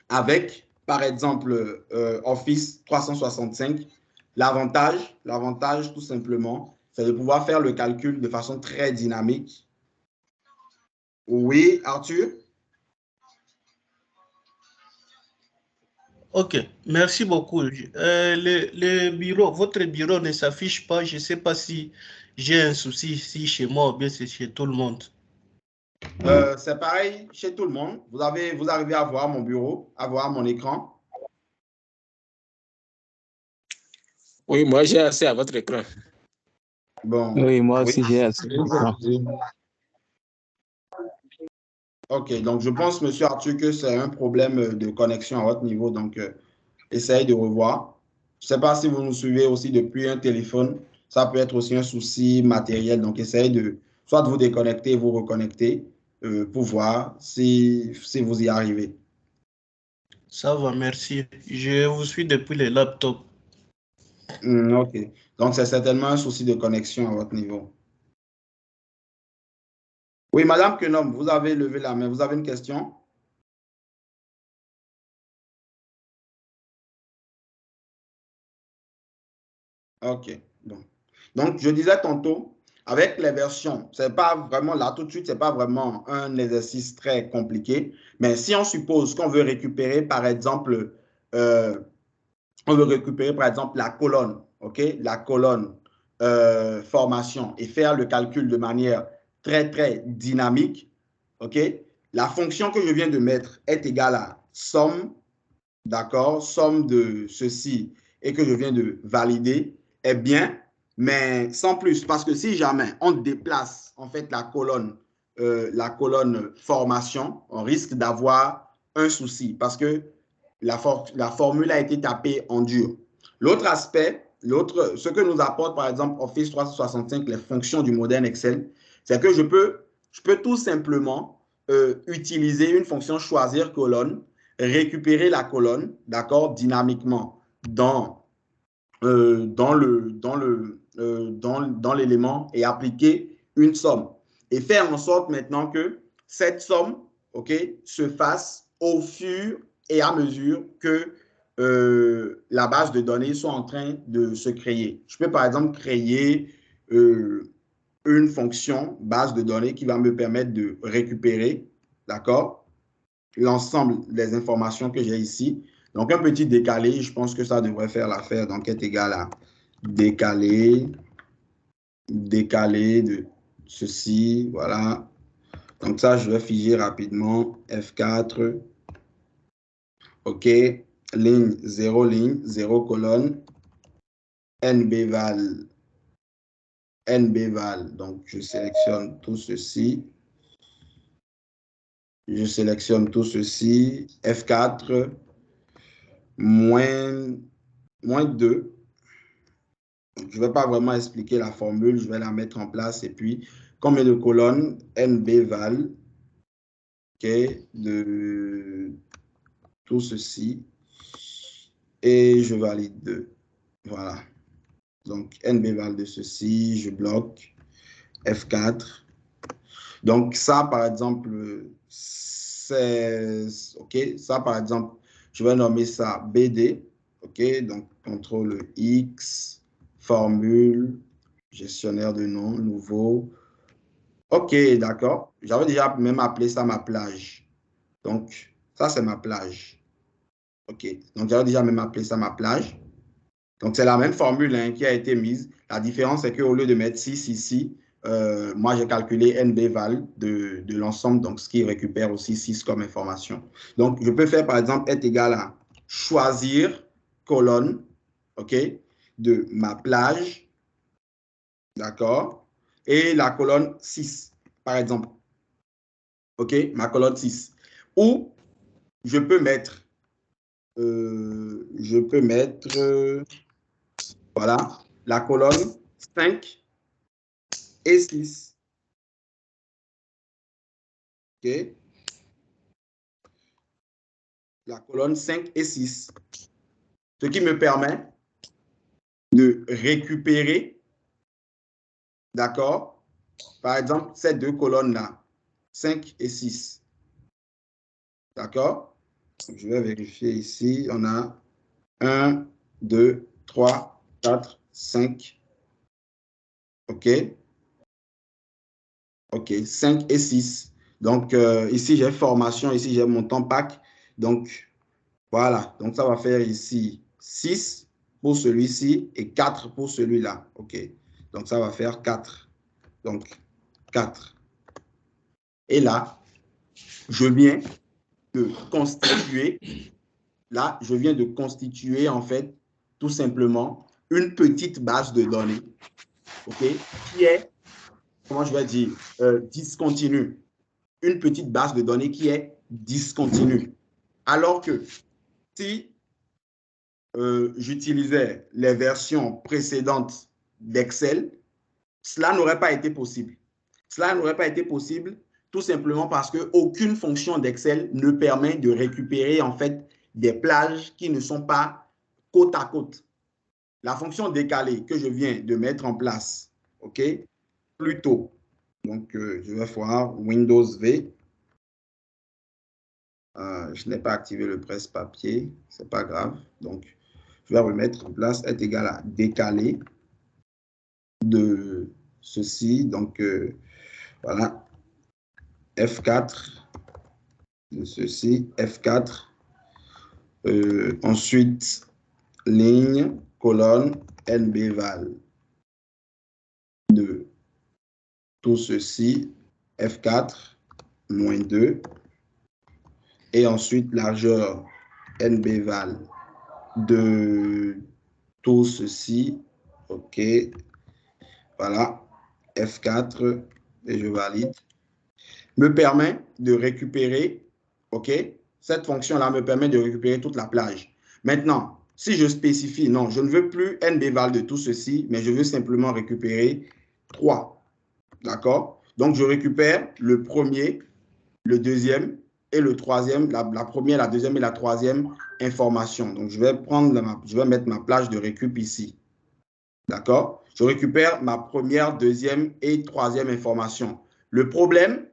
avec, par exemple, Office 365, l'avantage tout simplement, c'est de pouvoir faire le calcul de façon très dynamique. Oui, Arthur? Ok, merci beaucoup. Votre bureau ne s'affiche pas. Je ne sais pas si j'ai un souci ici chez moi ou bien c'est chez tout le monde. C'est pareil chez tout le monde. Vous arrivez à voir mon bureau, à voir mon écran? Oui, moi j'ai accès à votre écran. Bon. Oui, moi aussi j'ai accès à l'écran. Ok, donc je pense, monsieur Arthur, que c'est un problème de connexion à votre niveau. Donc, essayez de revoir. Je ne sais pas si vous nous suivez aussi depuis un téléphone. Ça peut être aussi un souci matériel. Donc, essayez soit de vous déconnecter et vous reconnecter pour voir si vous y arrivez. Ça va, merci. Je vous suis depuis le laptop. Ok. Donc, c'est certainement un souci de connexion à votre niveau. Oui, Madame Kenom, vous avez levé la main. Vous avez une question? Ok. Bon. Donc, je disais tantôt, avec les versions, c'est pas vraiment là tout de suite, c'est pas vraiment un exercice très compliqué. Mais si on suppose qu'on veut récupérer, par exemple, la colonne, ok, la colonne formation et faire le calcul de manière très, très dynamique, ok, la fonction que je viens de mettre est égale à somme, d'accord, somme de ceci et que je viens de valider, est bien, mais sans plus, parce que si jamais on déplace en fait la colonne formation, on risque d'avoir un souci parce que la formule a été tapée en dur. L'autre aspect, ce que nous apporte par exemple Office 365, les fonctions du modèle Excel, c'est que je peux tout simplement utiliser une fonction choisir colonne, récupérer la colonne, d'accord, dynamiquement dans l'élément et appliquer une somme. Et faire en sorte maintenant que cette somme, OK, se fasse au fur et à mesure que la base de données soit en train de se créer. Je peux par exemple créer une fonction base de données qui va me permettre de récupérer, d'accord, l'ensemble des informations que j'ai ici. Donc, un petit décalé, je pense que ça devrait faire l'affaire. Donc, est égal à décalé de ceci, voilà. Donc, ça, je vais figer rapidement F4. OK, ligne 0 colonne, NBval. Donc, je sélectionne tout ceci. Je sélectionne tout ceci. F4, moins 2. Je ne vais pas vraiment expliquer la formule, je vais la mettre en place. Et puis, combien de colonnes? NBval, OK, de tout ceci. Et je valide 2. Voilà. Donc, NBval de ceci, je bloque. F4. Donc, ça, par exemple, c'est... OK, ça, par exemple, je vais nommer ça BD. OK, donc, CTRL X, formule, gestionnaire de nom, nouveau. OK, d'accord. J'avais déjà même appelé ça ma plage. Donc, ça, c'est ma plage. OK, donc j'avais déjà même appelé ça ma plage. Donc, c'est la même formule hein, qui a été mise. La différence, c'est qu'au lieu de mettre 6 ici, moi, j'ai calculé NBval de l'ensemble, donc ce qui récupère aussi 6 comme information. Donc, je peux faire, par exemple, est égal à choisir, colonne, OK, de ma plage, d'accord, et la colonne 6, par exemple. OK, ma colonne 6. Ou je peux mettre, voilà, la colonne 5 et 6. OK. La colonne 5 et 6. Ce qui me permet de récupérer, d'accord, par exemple, ces deux colonnes-là, 5 et 6. D'accord? Je vais vérifier ici. On a 1, 2, 3, 4, 5. OK? OK, 5 et 6. Donc, ici, j'ai formation. Ici, j'ai mon temps pack. Donc, voilà. Donc, ça va faire ici 6 pour celui-ci et 4 pour celui-là. OK. Donc, ça va faire 4. Donc, 4. Et là, je viens de constituer, en fait, tout simplement, une petite base de données, OK, qui est, comment je vais dire, discontinue. Une petite base de données qui est discontinue. Alors que si j'utilisais les versions précédentes d'Excel, cela n'aurait pas été possible. Cela n'aurait pas été possible tout simplement parce qu'aucune fonction d'Excel ne permet de récupérer en fait des plages qui ne sont pas côte à côte. La fonction décalée que je viens de mettre en place, OK, plutôt. Donc, je vais voir Windows V. Je n'ai pas activé le presse-papier, ce n'est pas grave. Donc, je vais remettre en place est égal à décaler de ceci. Donc, voilà, F4 de ceci, F4. Ensuite, ligne, colonne, NBval de tout ceci, F4, moins 2. Et ensuite, largeur NBval de tout ceci, OK. Voilà, F4, et je valide. Me permet de récupérer, OK, cette fonction-là me permet de récupérer toute la plage. Maintenant, si je spécifie, non, je ne veux plus NBval de tout ceci, mais je veux simplement récupérer 3. D'accord? Donc, je récupère le premier le deuxième et le troisième, la première, la deuxième et la troisième information. Donc, je vais mettre ma plage de récup ici. D'accord? Je récupère ma première, deuxième et troisième information. Le problème,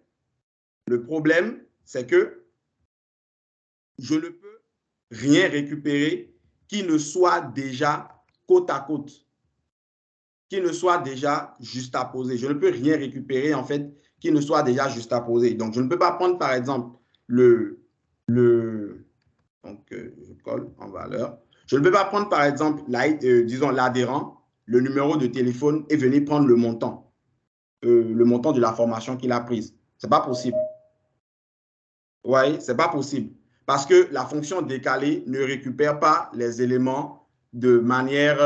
c'est que je ne peux rien récupérer qui ne soit déjà côte à côte, qui ne soit déjà juxtaposé. Je ne peux rien récupérer, en fait, qui ne soit déjà juxtaposé. Donc, je ne peux pas prendre, par exemple, donc, je colle en valeur. Je ne peux pas prendre, par exemple, disons, l'adhérent, le numéro de téléphone et venir prendre le montant de la formation qu'il a prise. Ce n'est pas possible. Oui, ce n'est pas possible. Parce que la fonction décalée ne récupère pas les éléments de manière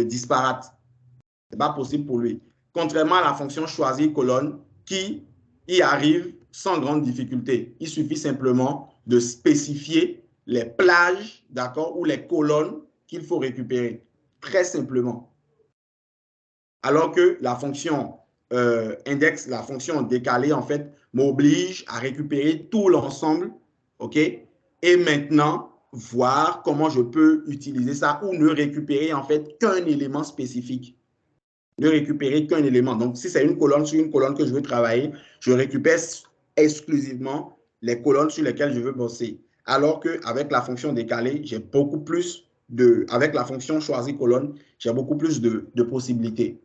disparate. Ce n'est pas possible pour lui. Contrairement à la fonction choisir colonne qui y arrive sans grande difficulté. Il suffit simplement de spécifier les plages, d'accord, ou les colonnes qu'il faut récupérer. Très simplement. Alors que la fonction index, la fonction décalée, en fait, m'oblige à récupérer tout l'ensemble, OK? Et maintenant, voir comment je peux utiliser ça ou ne récupérer, en fait, qu'un élément spécifique. Ne récupérer qu'un élément. Donc, si c'est une colonne sur une colonne que je veux travailler, je récupère exclusivement les colonnes sur lesquelles je veux bosser. Alors qu'avec la fonction décalée, j'ai beaucoup plus avec la fonction choisir colonne, j'ai beaucoup plus de possibilités.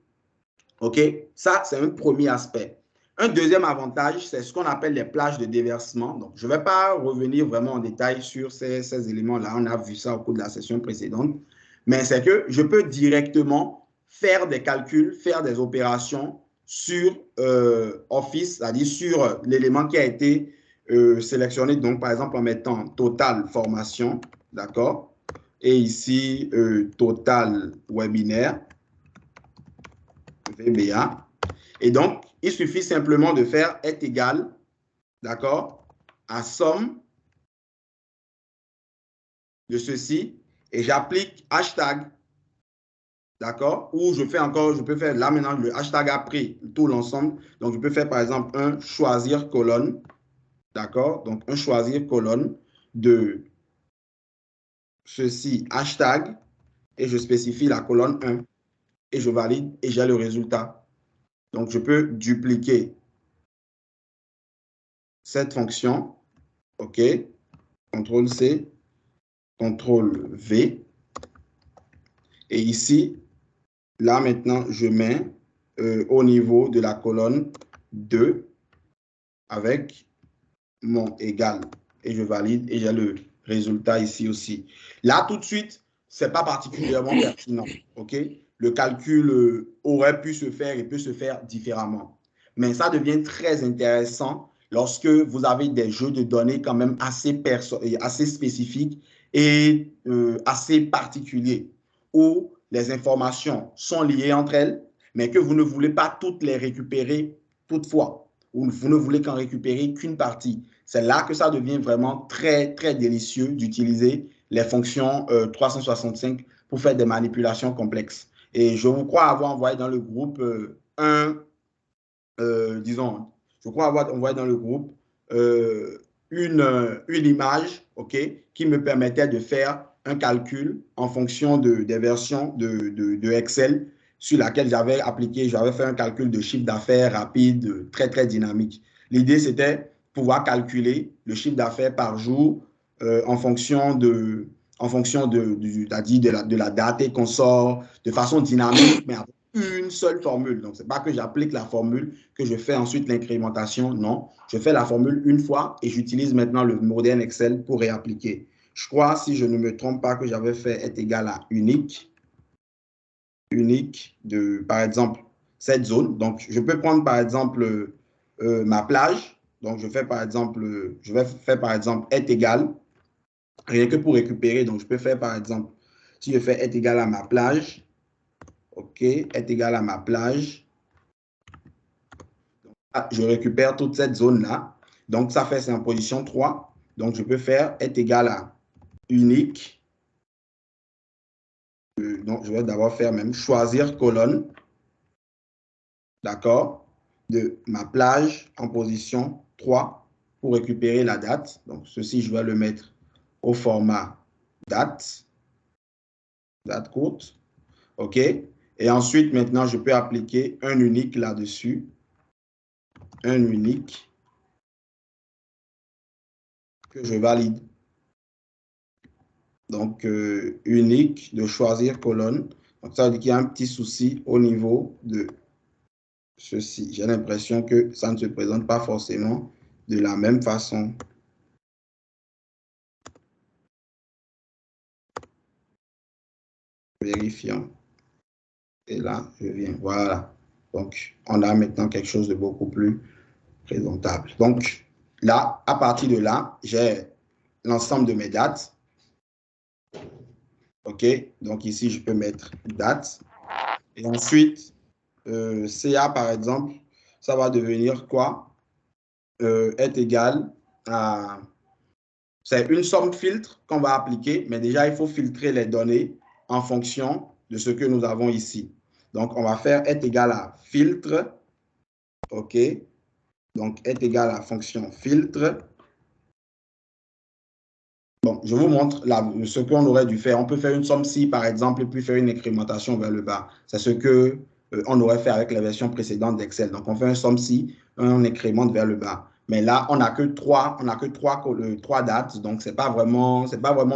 OK? Ça, c'est un premier aspect. Un deuxième avantage, c'est ce qu'on appelle les plages de déversement. Donc, je ne vais pas revenir vraiment en détail sur ces éléments-là. On a vu ça au cours de la session précédente. Mais c'est que je peux directement faire des calculs, faire des opérations sur Office, c'est-à-dire sur l'élément qui a été sélectionné. Donc, par exemple, en mettant total formation, d'accord? Et ici, total webinaire. VBA. Et donc, il suffit simplement de faire est égal, d'accord, à somme de ceci et j'applique hashtag, d'accord, ou je peux faire là maintenant, le hashtag a pris tout l'ensemble. Donc, je peux faire par exemple un choisir colonne, d'accord, donc un choisir colonne de ceci hashtag et je spécifie la colonne 1 et je valide et j'ai le résultat. Donc, je peux dupliquer cette fonction, OK, CTRL-C, CTRL-V. Et ici, là maintenant, je mets au niveau de la colonne 2 avec mon égal. Et je valide et j'ai le résultat ici aussi. Là, tout de suite, ce n'est pas particulièrement pertinent. OK? Le calcul aurait pu se faire et peut se faire différemment. Mais ça devient très intéressant lorsque vous avez des jeux de données quand même assez spécifiques et assez particuliers, où les informations sont liées entre elles, mais que vous ne voulez pas toutes les récupérer toutefois, ou vous ne voulez qu'en récupérer qu'une partie. C'est là que ça devient vraiment très, très délicieux d'utiliser les fonctions 365 pour faire des manipulations complexes. Et je vous crois avoir envoyé dans le groupe je crois avoir envoyé dans le groupe une image, OK, qui me permettait de faire un calcul en fonction des versions de Excel sur laquelle j'avais fait un calcul de chiffre d'affaires rapide, très, très dynamique. L'idée, c'était pouvoir calculer le chiffre d'affaires par jour en fonction de la date et qu'on sort de façon dynamique, mais avec une seule formule. Donc, ce n'est pas que j'applique la formule, que je fais ensuite l'incrémentation. Non, je fais la formule une fois et j'utilise maintenant le modèle Excel pour réappliquer. Je crois, si je ne me trompe pas, que j'avais fait est égal à unique de, par exemple, cette zone. Donc, je peux prendre, par exemple, ma plage. Donc, je vais faire, par exemple, est égal, rien que pour récupérer. Donc, je peux faire, par exemple, si je fais est égal à ma plage, OK, est égal à ma plage. Donc, là, je récupère toute cette zone-là. Donc, ça fait, c'est en position 3. Donc, je peux faire est égal à unique. Donc, je vais d'abord faire même choisir colonne, d'accord, de ma plage en position 3 pour récupérer la date. Donc, ceci, je vais le mettre au format date courte. OK? Et ensuite, maintenant, je peux appliquer un unique là-dessus. Un unique que je valide. Donc, unique de choisir colonne. Donc, ça veut dire qu'il y a un petit souci au niveau de ceci. J'ai l'impression que ça ne se présente pas forcément de la même façon. Vérifions. Et là, je viens. Voilà. Donc, on a maintenant quelque chose de beaucoup plus présentable. Donc, là, à partir de là, j'ai l'ensemble de mes dates. OK? Donc, ici, je peux mettre date. Et ensuite, CA, par exemple, ça va devenir quoi? Est égal à... C'est une somme filtre qu'on va appliquer, mais déjà, il faut filtrer les données en fonction de ce que nous avons ici. Donc, on va faire est égal à filtre. OK? Donc, est égal à la fonction filtre. Bon, je vous montre là, ce qu'on aurait dû faire. On peut faire une somme si, par exemple, et puis faire une incrémentation vers le bas. C'est ce que on aurait fait avec la version précédente d'Excel. Donc, on fait un somme si, on incrémente vers le bas. Mais là, on n'a que trois dates, donc c'est pas vraiment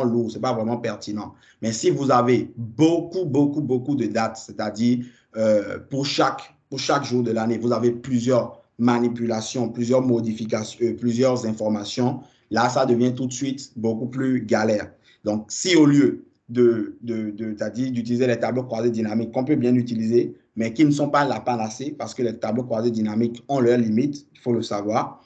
lourd, c'est pas vraiment pertinent. Mais si vous avez beaucoup de dates, c'est-à-dire pour chaque jour de l'année, vous avez plusieurs manipulations, plusieurs modifications, plusieurs informations. Là, ça devient tout de suite beaucoup plus galère. Donc, si au lieu d'utiliser les tableaux croisés dynamiques qu'on peut bien utiliser, mais qui ne sont pas la panacée, parce que les tableaux croisés dynamiques ont leurs limites, il faut le savoir,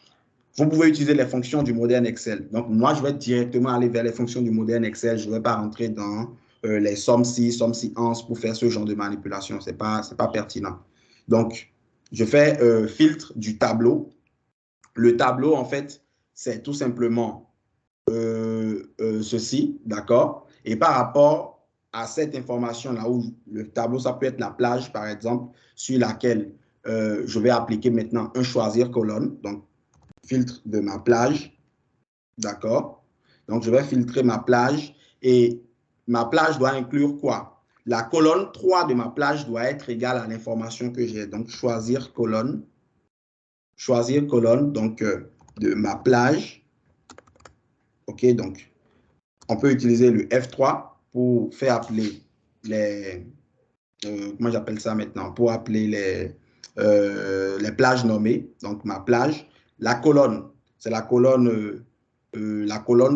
vous pouvez utiliser les fonctions du moderne Excel. Donc, moi, je vais directement aller vers les fonctions du moderne Excel. Je ne vais pas rentrer dans les sommes si, ans pour faire ce genre de manipulation. Ce n'est pas pertinent. Donc, je fais filtre du tableau. Le tableau, en fait, c'est tout simplement ceci, d'accord? Et par rapport à cette information-là, où le tableau, ça peut être la plage, par exemple, sur laquelle je vais appliquer maintenant un choisir colonne, donc filtre de ma plage, d'accord? Donc, je vais filtrer ma plage et ma plage doit inclure quoi? La colonne 3 de ma plage doit être égale à l'information que j'ai. Donc, choisir colonne, donc de ma plage. OK, donc, on peut utiliser le F3 pour faire appeler les... comment j'appelle ça maintenant? Pour appeler les plages nommées. Donc, ma plage. La colonne, c'est la colonne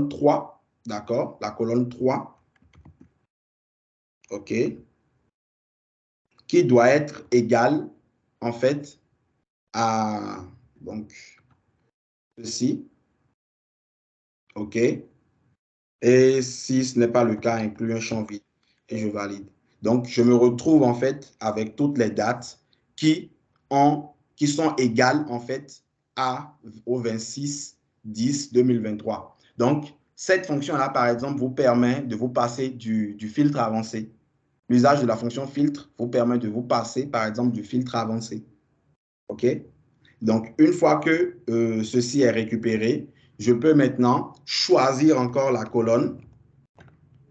3. D'accord? La colonne 3. OK. Qui doit être égale, en fait, à... Donc, ceci. OK. Et si ce n'est pas le cas, inclus un champ vide et je valide. Donc, je me retrouve en fait avec toutes les dates qui sont égales en fait au 26/10/2023. Donc, cette fonction-là, par exemple, vous permet de vous passer du filtre avancé. L'usage de la fonction filtre vous permet de vous passer, par exemple, du filtre avancé. OK? Donc, une fois que ceci est récupéré, je peux maintenant choisir encore la colonne.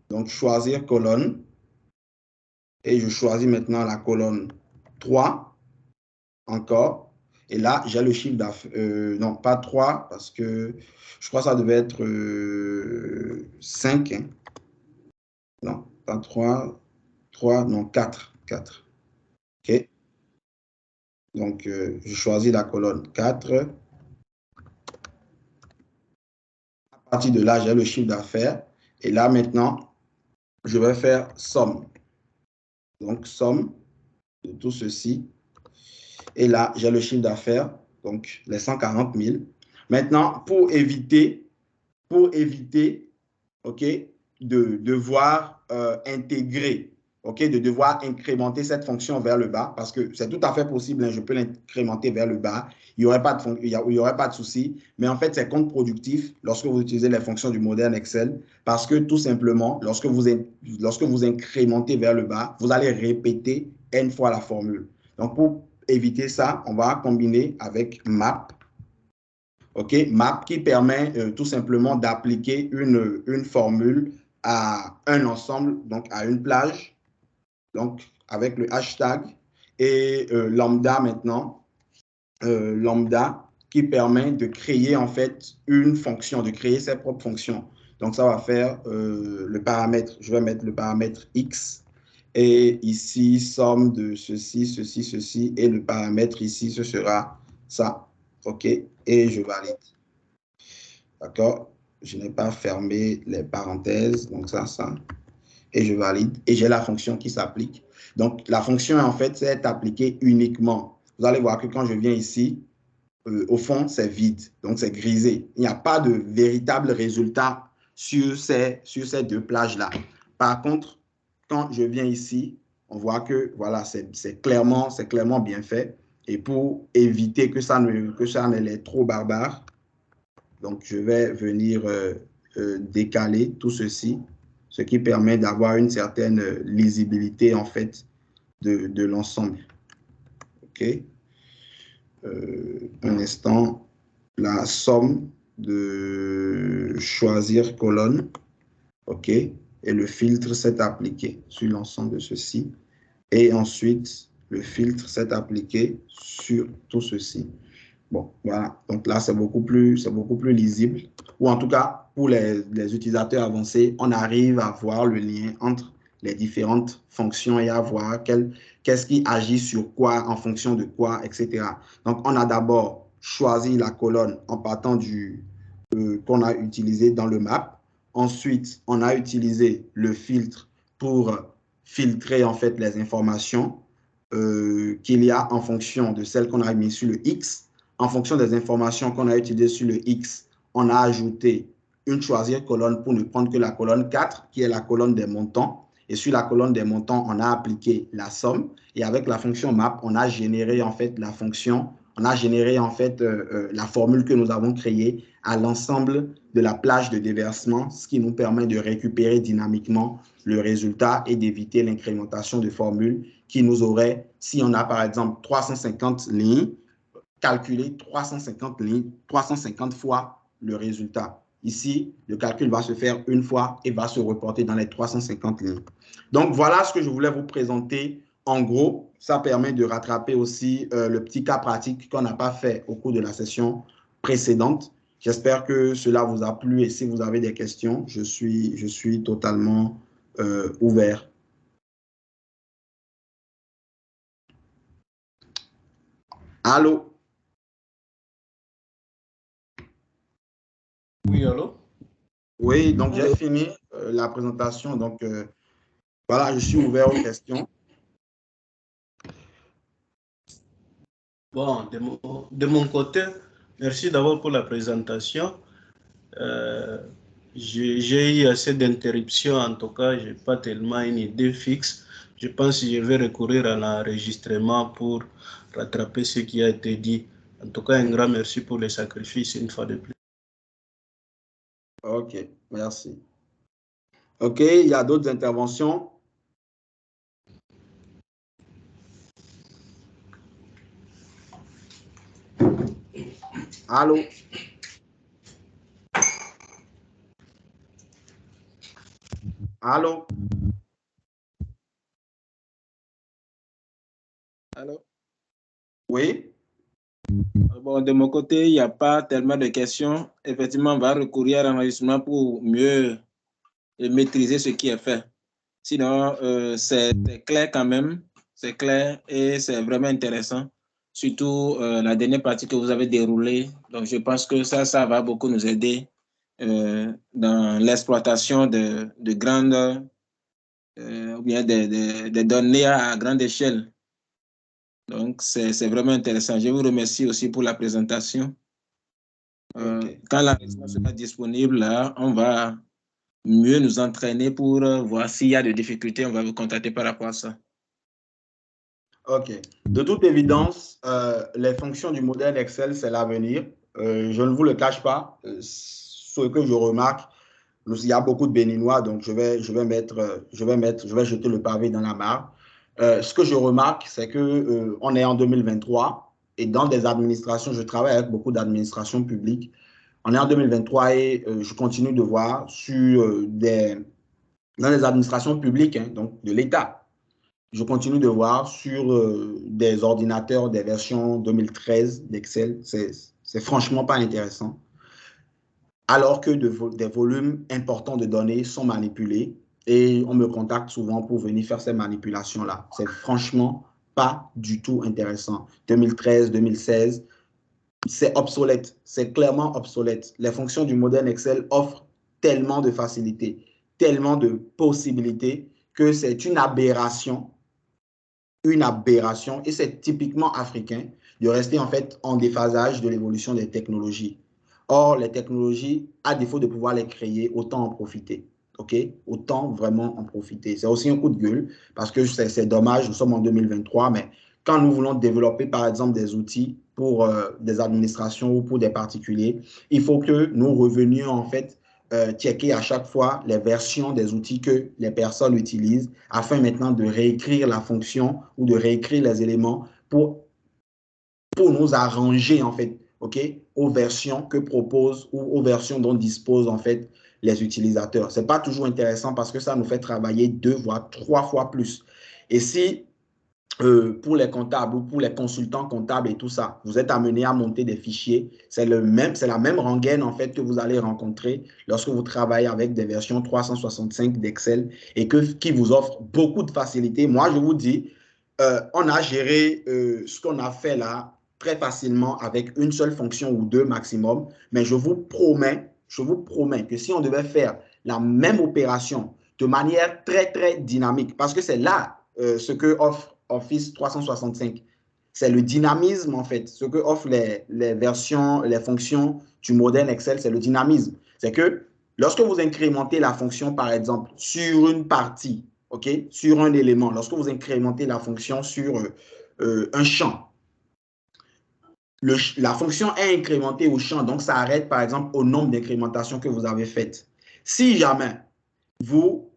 Donc, choisir colonne. Et je choisis maintenant la colonne 3. Encore. Et là, j'ai le chiffre d'affaires. Non, pas 3, parce que je crois que ça devait être 5. Hein. Non, pas 3. 3, non, 4. 4. OK. Donc, je choisis la colonne 4. À partir de là, j'ai le chiffre d'affaires. Et là, maintenant, je vais faire somme. Donc, somme de tout ceci. Et là, j'ai le chiffre d'affaires, donc les 140 000. Maintenant, pour éviter OK, de devoir intégrer, OK, de devoir incrémenter cette fonction vers le bas, parce que c'est tout à fait possible, hein, je peux l'incrémenter vers le bas, il n'y aurait pas de souci, mais en fait, c'est contre-productif lorsque vous utilisez les fonctions du moderne Excel, parce que tout simplement, lorsque vous incrémentez vers le bas, vous allez répéter n fois la formule. Donc, pour éviter ça, on va combiner avec map. OK, map qui permet tout simplement d'appliquer une formule à un ensemble, donc à une plage, donc avec le hashtag, et lambda maintenant, lambda qui permet de créer en fait une fonction, de créer ses propres fonctions. Donc ça va faire le paramètre, je vais mettre le paramètre x, et ici, somme de ceci, ceci, ceci, et le paramètre ici, ce sera ça. OK, et je valide. D'accord? Je n'ai pas fermé les parenthèses, donc ça, et je valide, et j'ai la fonction qui s'applique. Donc, la fonction, en fait, c'est appliquée uniquement. Vous allez voir que quand je viens ici, au fond, c'est vide, donc c'est grisé. Il n'y a pas de véritable résultat sur ces deux plages-là. Par contre, quand je viens ici, on voit que voilà, c'est clairement bien fait. Et pour éviter que ça n'ait trop barbare, donc je vais venir décaler tout ceci, ce qui permet d'avoir une certaine lisibilité en fait de l'ensemble. OK? Un instant, la somme de choisir colonne, OK, et le filtre s'est appliqué sur l'ensemble de ceci, et ensuite le filtre s'est appliqué sur tout ceci. Bon, voilà, donc là c'est beaucoup plus lisible, ou en tout cas pour les utilisateurs avancés, on arrive à voir le lien entre les différentes fonctions et à voir qu'est-ce qui agit sur quoi, en fonction de quoi, etc. Donc, on a d'abord choisi la colonne en partant qu'on a utilisé dans le map. Ensuite, on a utilisé le filtre pour filtrer en fait les informations qu'il y a en fonction de celles qu'on a mis sur le X. En fonction des informations qu'on a utilisées sur le X, on a ajouté une choisir colonne pour ne prendre que la colonne 4, qui est la colonne des montants. Et sur la colonne des montants, on a appliqué la somme. Et avec la fonction map, on a généré en fait la fonction, on a généré en fait la formule que nous avons créée à l'ensemble de la plage de déversement, ce qui nous permet de récupérer dynamiquement le résultat et d'éviter l'incrémentation de formules qui nous aurait, si on a par exemple 350 lignes, calculer 350 lignes, 350 fois le résultat. Ici, le calcul va se faire une fois et va se reporter dans les 350 lignes. Donc, voilà ce que je voulais vous présenter. En gros, ça permet de rattraper aussi le petit cas pratique qu'on n'a pas fait au cours de la session précédente. J'espère que cela vous a plu et si vous avez des questions, je suis totalement ouvert. Allô? Oui, allô? Oui, donc j'ai fini la présentation. Donc, voilà, je suis ouvert aux questions. Bon, de mon côté, merci d'abord pour la présentation. J'ai eu assez d'interruptions, en tout cas, je n'ai pas tellement une idée fixe. Je pense que je vais recourir à l'enregistrement pour rattraper ce qui a été dit. En tout cas, un grand merci pour les sacrifices une fois de plus. OK, merci. OK, il y a d'autres interventions? Allô? Allô? Allô? Oui? Bon, de mon côté, il n'y a pas tellement de questions. Effectivement, on va recourir à l'enregistrement pour mieux maîtriser ce qui est fait. Sinon, c'est clair quand même. C'est clair et c'est vraiment intéressant. Surtout la dernière partie que vous avez déroulée. Donc, je pense que ça va beaucoup nous aider dans l'exploitation de grandes ou bien des données à grande échelle. Donc, c'est vraiment intéressant. Je vous remercie aussi pour la présentation. Okay. Quand la réponse sera disponible, là, on va mieux nous entraîner pour voir s'il y a des difficultés. On va vous contacter par rapport à ça. OK. De toute évidence, les fonctions du modèle Excel, c'est l'avenir. Je ne vous le cache pas. Ce que je remarque, il y a beaucoup de Béninois, donc je vais jeter le pavé dans la mare. Ce que je remarque, c'est que on est en 2023 et dans des administrations, je travaille avec beaucoup d'administrations publiques. On est en 2023 et je continue de voir dans les administrations publiques, hein, donc de l'État, je continue de voir sur des ordinateurs, des versions 2013 d'Excel. C'est franchement pas intéressant. Alors que des volumes importants de données sont manipulés et on me contacte souvent pour venir faire ces manipulations-là. C'est franchement pas du tout intéressant. 2013, 2016, c'est obsolète. C'est clairement obsolète. Les fonctions du modèle Excel offrent tellement de facilités, tellement de possibilités que c'est une aberration, et c'est typiquement africain de rester en fait en déphasage de l'évolution des technologies. Or, les technologies, à défaut de pouvoir les créer, autant en profiter. OK? Autant vraiment en profiter. C'est aussi un coup de gueule parce que c'est dommage, nous sommes en 2023, mais quand nous voulons développer, par exemple, des outils pour des administrations ou pour des particuliers, il faut que nous revenions en fait checker à chaque fois les versions des outils que les personnes utilisent afin maintenant de réécrire la fonction ou de réécrire les éléments pour nous arranger en fait, OK, aux versions que proposent ou aux versions dont disposent en fait les utilisateurs. Ce n'est pas toujours intéressant parce que ça nous fait travailler 2 voire 3 fois plus. Et si pour les comptables ou pour les consultants comptables et tout ça, vous êtes amené à monter des fichiers, c'est la même rengaine en fait que vous allez rencontrer lorsque vous travaillez avec des versions 365 d'Excel et qui vous offrent beaucoup de facilités. Moi, je vous dis, on a géré ce qu'on a fait là très facilement avec une seule fonction ou 2 maximum, mais je vous promets que si on devait faire la même opération de manière très, très dynamique, parce que c'est là ce que offre Office 365. C'est le dynamisme, en fait. Ce que offrent les versions, les fonctions du modèle Excel, c'est le dynamisme. C'est que lorsque vous incrémentez la fonction, par exemple, sur une partie, OK, sur un élément, lorsque vous incrémentez la fonction sur un champ, la fonction est incrémentée au champ, donc ça arrête, par exemple, au nombre d'incrémentations que vous avez faites. Si jamais vous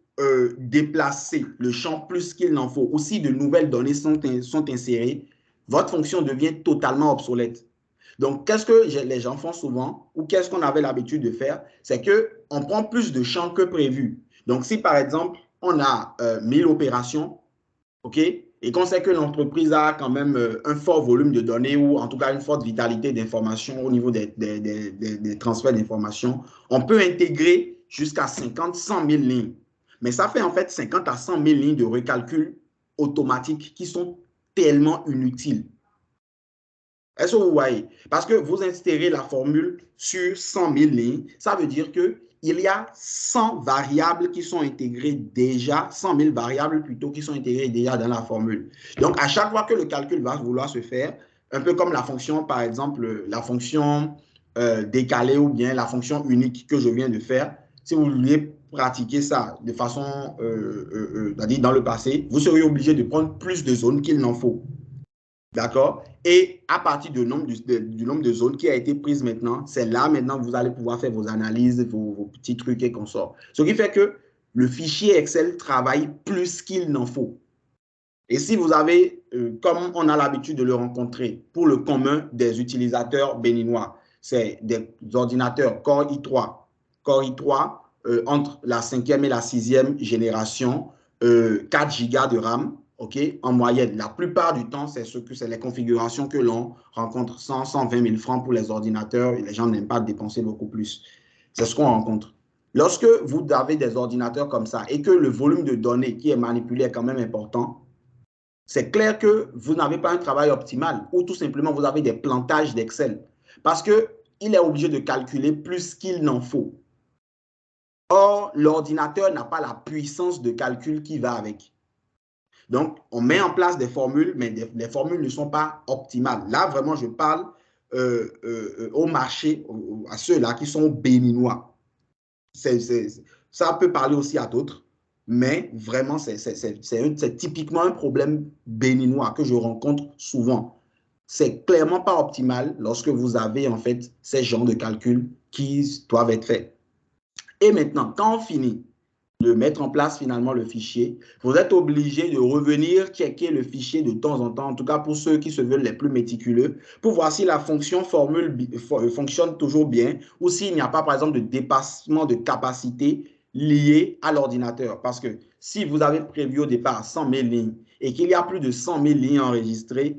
déplacer le champ plus qu'il n'en faut, ou si de nouvelles données sont insérées, votre fonction devient totalement obsolète. Donc, qu'est-ce que les gens font souvent, ou qu'est-ce qu'on avait l'habitude de faire, c'est qu'on prend plus de champs que prévu. Donc, si par exemple, on a 1000 opérations, OK, et qu'on sait que l'entreprise a quand même un fort volume de données ou en tout cas une forte vitalité d'informations au niveau des transferts d'informations, on peut intégrer jusqu'à 50, 100 000 lignes. Mais ça fait en fait 50 à 100 000 lignes de recalcul automatique qui sont tellement inutiles. Est-ce que vous voyez? Parce que vous insérez la formule sur 100 000 lignes, ça veut dire qu'il y a 100 variables qui sont intégrées déjà, 100 000 variables plutôt qui sont intégrées déjà dans la formule. Donc, à chaque fois que le calcul va vouloir se faire, un peu comme la fonction, par exemple, la fonction décalée ou bien la fonction unique que je viens de faire, si vous vouliez pratiquer ça de façon, dans le passé, vous seriez obligé de prendre plus de zones qu'il n'en faut. D'accord? Et à partir du nombre de zones qui a été prise maintenant, c'est là maintenant que vous allez pouvoir faire vos analyses, vos petits trucs et consorts. Ce qui fait que le fichier Excel travaille plus qu'il n'en faut. Et si vous avez, comme on a l'habitude de le rencontrer, pour le commun des utilisateurs béninois, c'est des ordinateurs Core i3, entre la 5e et la 6e génération, 4 Go de RAM, OK, en moyenne. La plupart du temps, c'est les configurations que l'on rencontre, 100, 120 000 francs pour les ordinateurs. Et les gens n'aiment pas dépenser beaucoup plus. C'est ce qu'on rencontre. Lorsque vous avez des ordinateurs comme ça et que le volume de données qui est manipulé est quand même important, c'est clair que vous n'avez pas un travail optimal ou tout simplement vous avez des plantages d'Excel parce qu'il est obligé de calculer plus qu'il n'en faut. Or, l'ordinateur n'a pas la puissance de calcul qui va avec. Donc, on met en place des formules, mais les formules ne sont pas optimales. Là, vraiment, je parle au marché, à ceux-là qui sont béninois. Ça peut parler aussi à d'autres, mais vraiment, c'est typiquement un problème béninois que je rencontre souvent. C'est clairement pas optimal lorsque vous avez en fait ces genres de calculs qui doivent être faits. Et maintenant, quand on finit de mettre en place finalement le fichier, vous êtes obligé de revenir checker le fichier de temps en temps, en tout cas pour ceux qui se veulent les plus méticuleux, pour voir si la fonction fonctionne toujours bien ou s'il n'y a pas, par exemple, de dépassement de capacité lié à l'ordinateur. Parce que si vous avez prévu au départ 100 000 lignes et qu'il y a plus de 100 000 lignes enregistrées,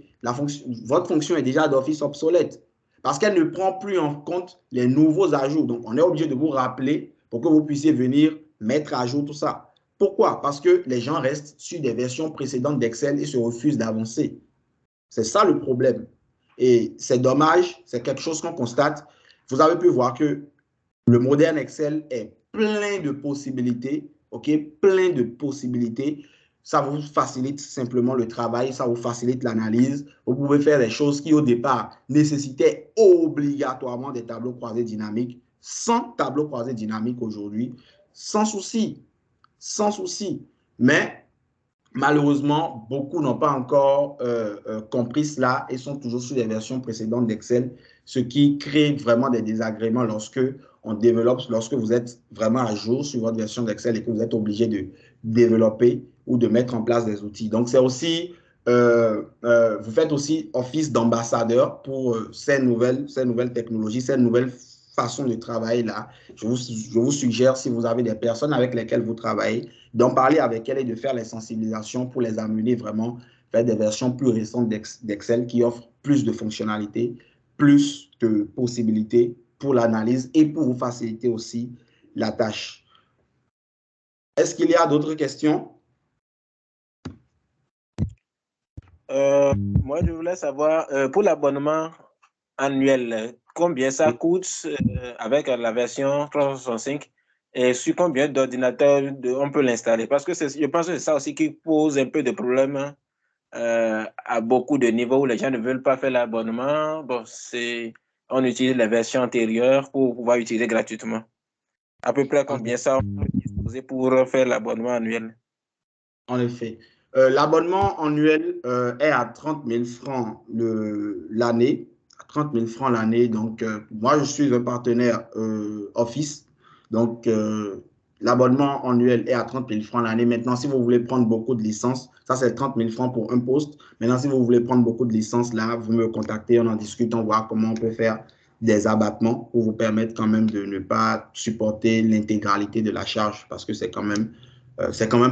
votre fonction est déjà d'office obsolète parce qu'elle ne prend plus en compte les nouveaux ajouts. Donc, on est obligé de vous rappeler pour que vous puissiez venir mettre à jour tout ça. Pourquoi? Parce que les gens restent sur des versions précédentes d'Excel et se refusent d'avancer. C'est ça le problème. Et c'est dommage, c'est quelque chose qu'on constate. Vous avez pu voir que le moderne Excel est plein de possibilités, OK? Plein de possibilités. Ça vous facilite simplement le travail, ça vous facilite l'analyse. Vous pouvez faire des choses qui, au départ, nécessitaient obligatoirement des tableaux croisés dynamiques. Sans tableau croisé dynamique aujourd'hui, sans souci, sans souci. Mais malheureusement, beaucoup n'ont pas encore compris cela et sont toujours sur les versions précédentes d'Excel, ce qui crée vraiment des désagréments lorsque on développe, lorsque vous êtes vraiment à jour sur votre version d'Excel et que vous êtes obligé de développer ou de mettre en place des outils. Donc, c'est aussi, vous faites aussi office d'ambassadeur pour ces nouvelles technologies, ces nouvelles façons de travailler là. Je vous suggère, si vous avez des personnes avec lesquelles vous travaillez, d'en parler avec elles et de faire les sensibilisations pour les amener vraiment vers des versions plus récentes d'Excel qui offrent plus de fonctionnalités, plus de possibilités pour l'analyse et pour vous faciliter aussi la tâche. Est-ce qu'il y a d'autres questions? Moi, je voulais savoir, pour l'abonnement annuel, combien ça coûte avec la version 365 et sur combien d'ordinateurs on peut l'installer? Parce que je pense que c'est ça aussi qui pose un peu de problème à beaucoup de niveaux où les gens ne veulent pas faire l'abonnement. Bon, on utilise la version antérieure pour pouvoir utiliser gratuitement. À peu près combien ça on peut disposer pour faire l'abonnement annuel? En effet. L'abonnement annuel est à 30 000 francs l'année. 30 000 francs l'année. Donc, moi, je suis un partenaire Office. Donc, l'abonnement annuel est à 30 000 francs l'année. Maintenant, si vous voulez prendre beaucoup de licences, ça, c'est 30 000 francs pour un poste. Maintenant, si vous voulez prendre beaucoup de licences, là, vous me contactez, on en discute, on voit comment on peut faire des abattements pour vous permettre quand même de ne pas supporter l'intégralité de la charge parce que c'est quand même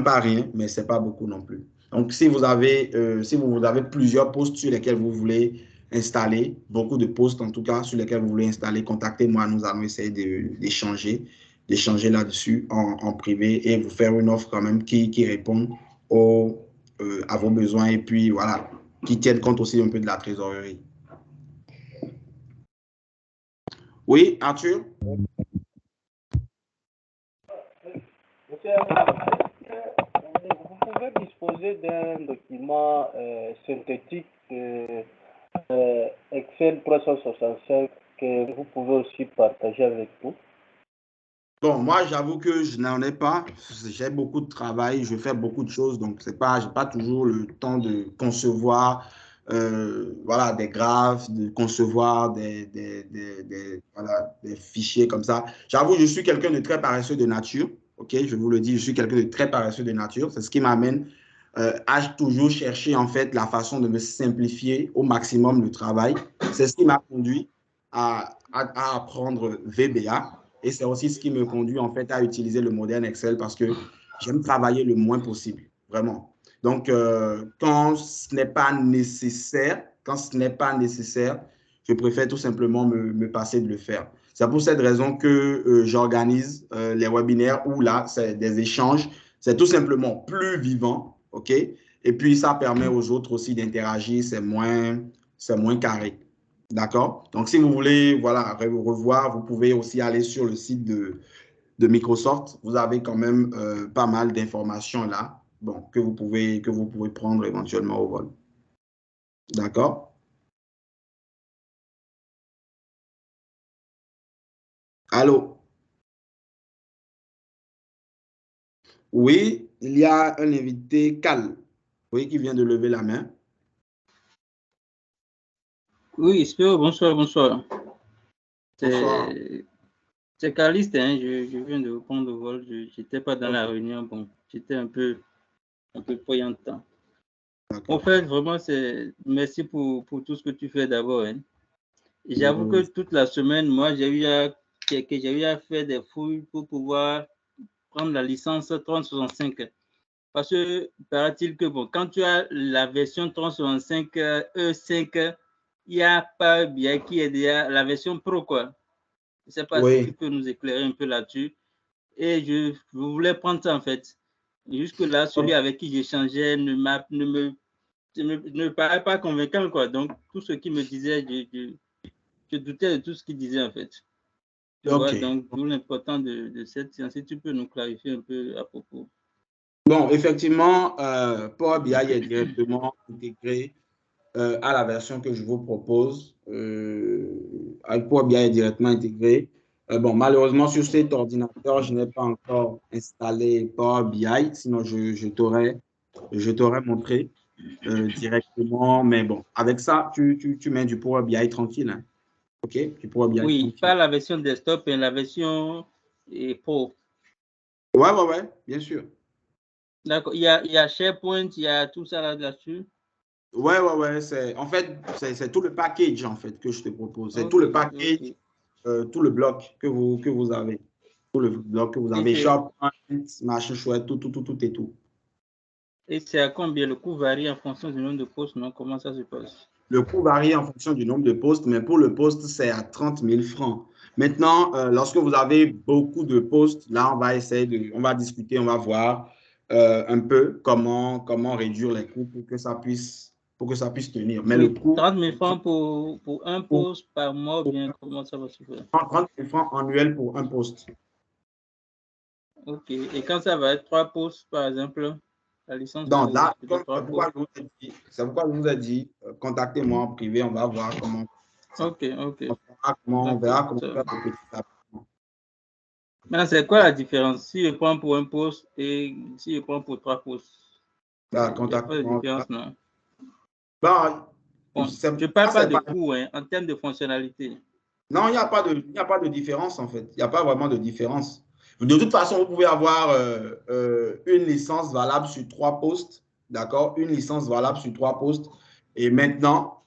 pas rien, mais c'est pas beaucoup non plus. Donc, si vous avez plusieurs postes sur lesquels vous voulez installer, beaucoup de postes en tout cas sur lesquels vous voulez installer, contactez-moi, nous allons essayer d'échanger là-dessus en privé et vous faire une offre quand même qui répond à vos besoins et puis voilà, qui tienne compte aussi un peu de la trésorerie. Oui, Arthur? Monsieur, vous pouvez disposer d'un document synthétique de Excel 365 que vous pouvez aussi partager avec nous? Bon, moi, j'avoue que je n'en ai pas. J'ai beaucoup de travail, je fais beaucoup de choses, donc je n'ai pas toujours le temps de concevoir voilà, des graphes, de concevoir voilà, des fichiers comme ça. J'avoue, je suis quelqu'un de très paresseux de nature. OK, je vous le dis, je suis quelqu'un de très paresseux de nature. C'est ce qui m'amène à toujours chercher en fait la façon de me simplifier au maximum le travail. C'est ce qui m'a conduit à apprendre VBA. Et c'est aussi ce qui me conduit en fait à utiliser le moderne Excel parce que j'aime travailler le moins possible, vraiment. Donc, quand ce n'est pas nécessaire, je préfère tout simplement me passer de le faire. C'est pour cette raison que j'organise les webinaires où là, c'est des échanges. C'est tout simplement plus vivant, OK? Et puis, ça permet aux autres aussi d'interagir. C'est moins carré. D'accord? Donc, si vous voulez voilà, revoir, vous pouvez aussi aller sur le site de Microsoft. Vous avez quand même pas mal d'informations là bon, que vous pouvez prendre éventuellement au vol. D'accord? Allô? Oui, il y a un invité, Cal, oui, qui vient de lever la main. Oui, bonsoir, bonsoir. Bonsoir. C'est Carliste, hein, je viens de prendre le vol. Je n'étais pas dans la réunion. Bon, j'étais un peu poignant de temps. En fait, vraiment, merci pour tout ce que tu fais d'abord. Hein. J'avoue que toute la semaine, moi, j'ai eu à faire des fouilles pour pouvoir prendre la licence 3065. Parce que, paraît-il que, bon, quand tu as la version 3065 E5, il n'y a pas bien qui est déjà la version Pro, quoi. Je ne sais pas si tu peux nous éclairer un peu là-dessus. Et je voulais prendre ça, en fait. Jusque-là, celui avec qui j'échangeais ne me paraît pas convaincant, quoi. Donc, tout ce qu'il me disait, je doutais de tout ce qu'il disait, en fait. Tu vois, donc, d'où l'importance de cette séance. Si tu peux nous clarifier un peu à propos. Bon, effectivement, Power BI est directement intégré à la version que je vous propose. Power BI est directement intégré. Bon, malheureusement, sur cet ordinateur, je n'ai pas encore installé Power BI, sinon je t'aurais montré directement. Mais bon, avec ça, tu mets du Power BI tranquille. Hein. OK? Du Power BI oui, tranquille. pas la version desktop, mais la version Pro. Ouais, bien sûr. D'accord. Il y a SharePoint, il y a tout ça là-dessus. Ouais. En fait, c'est tout le package en fait que je te propose. C'est tout le package, tout le bloc que vous avez. Tout le bloc que vous avez. SharePoint, machin chouette, tout et tout. Et c'est à combien? Le coût varie en fonction du nombre de postes, non? Comment ça se passe? Le coût varie en fonction du nombre de postes, mais pour le poste, c'est à 30 000 francs. Maintenant, lorsque vous avez beaucoup de postes, là, on va discuter, on va voir un peu comment réduire les coûts pour que ça puisse tenir. Mais le coût… 30 000 francs pour un poste par mois, bien, comment ça va se faire? 30 000 francs annuels pour un poste. OK. Et quand ça va être 3 postes, par exemple, la licence Donc là, c'est pourquoi je vous ai dit, contactez-moi en privé, on va voir comment… OK. On verra comment faire le petit appartement. Maintenant, c'est quoi la différence si je prends pour un poste et si je prends pour 3 postes? Il n'y a pas de différence, non? Bon, je ne parle pas de coût, hein, en termes de fonctionnalité. Non, il n'y a pas de différence, en fait. Il n'y a pas vraiment de différence. De toute façon, vous pouvez avoir une licence valable sur 3 postes. D'accord? Une licence valable sur 3 postes. Et maintenant,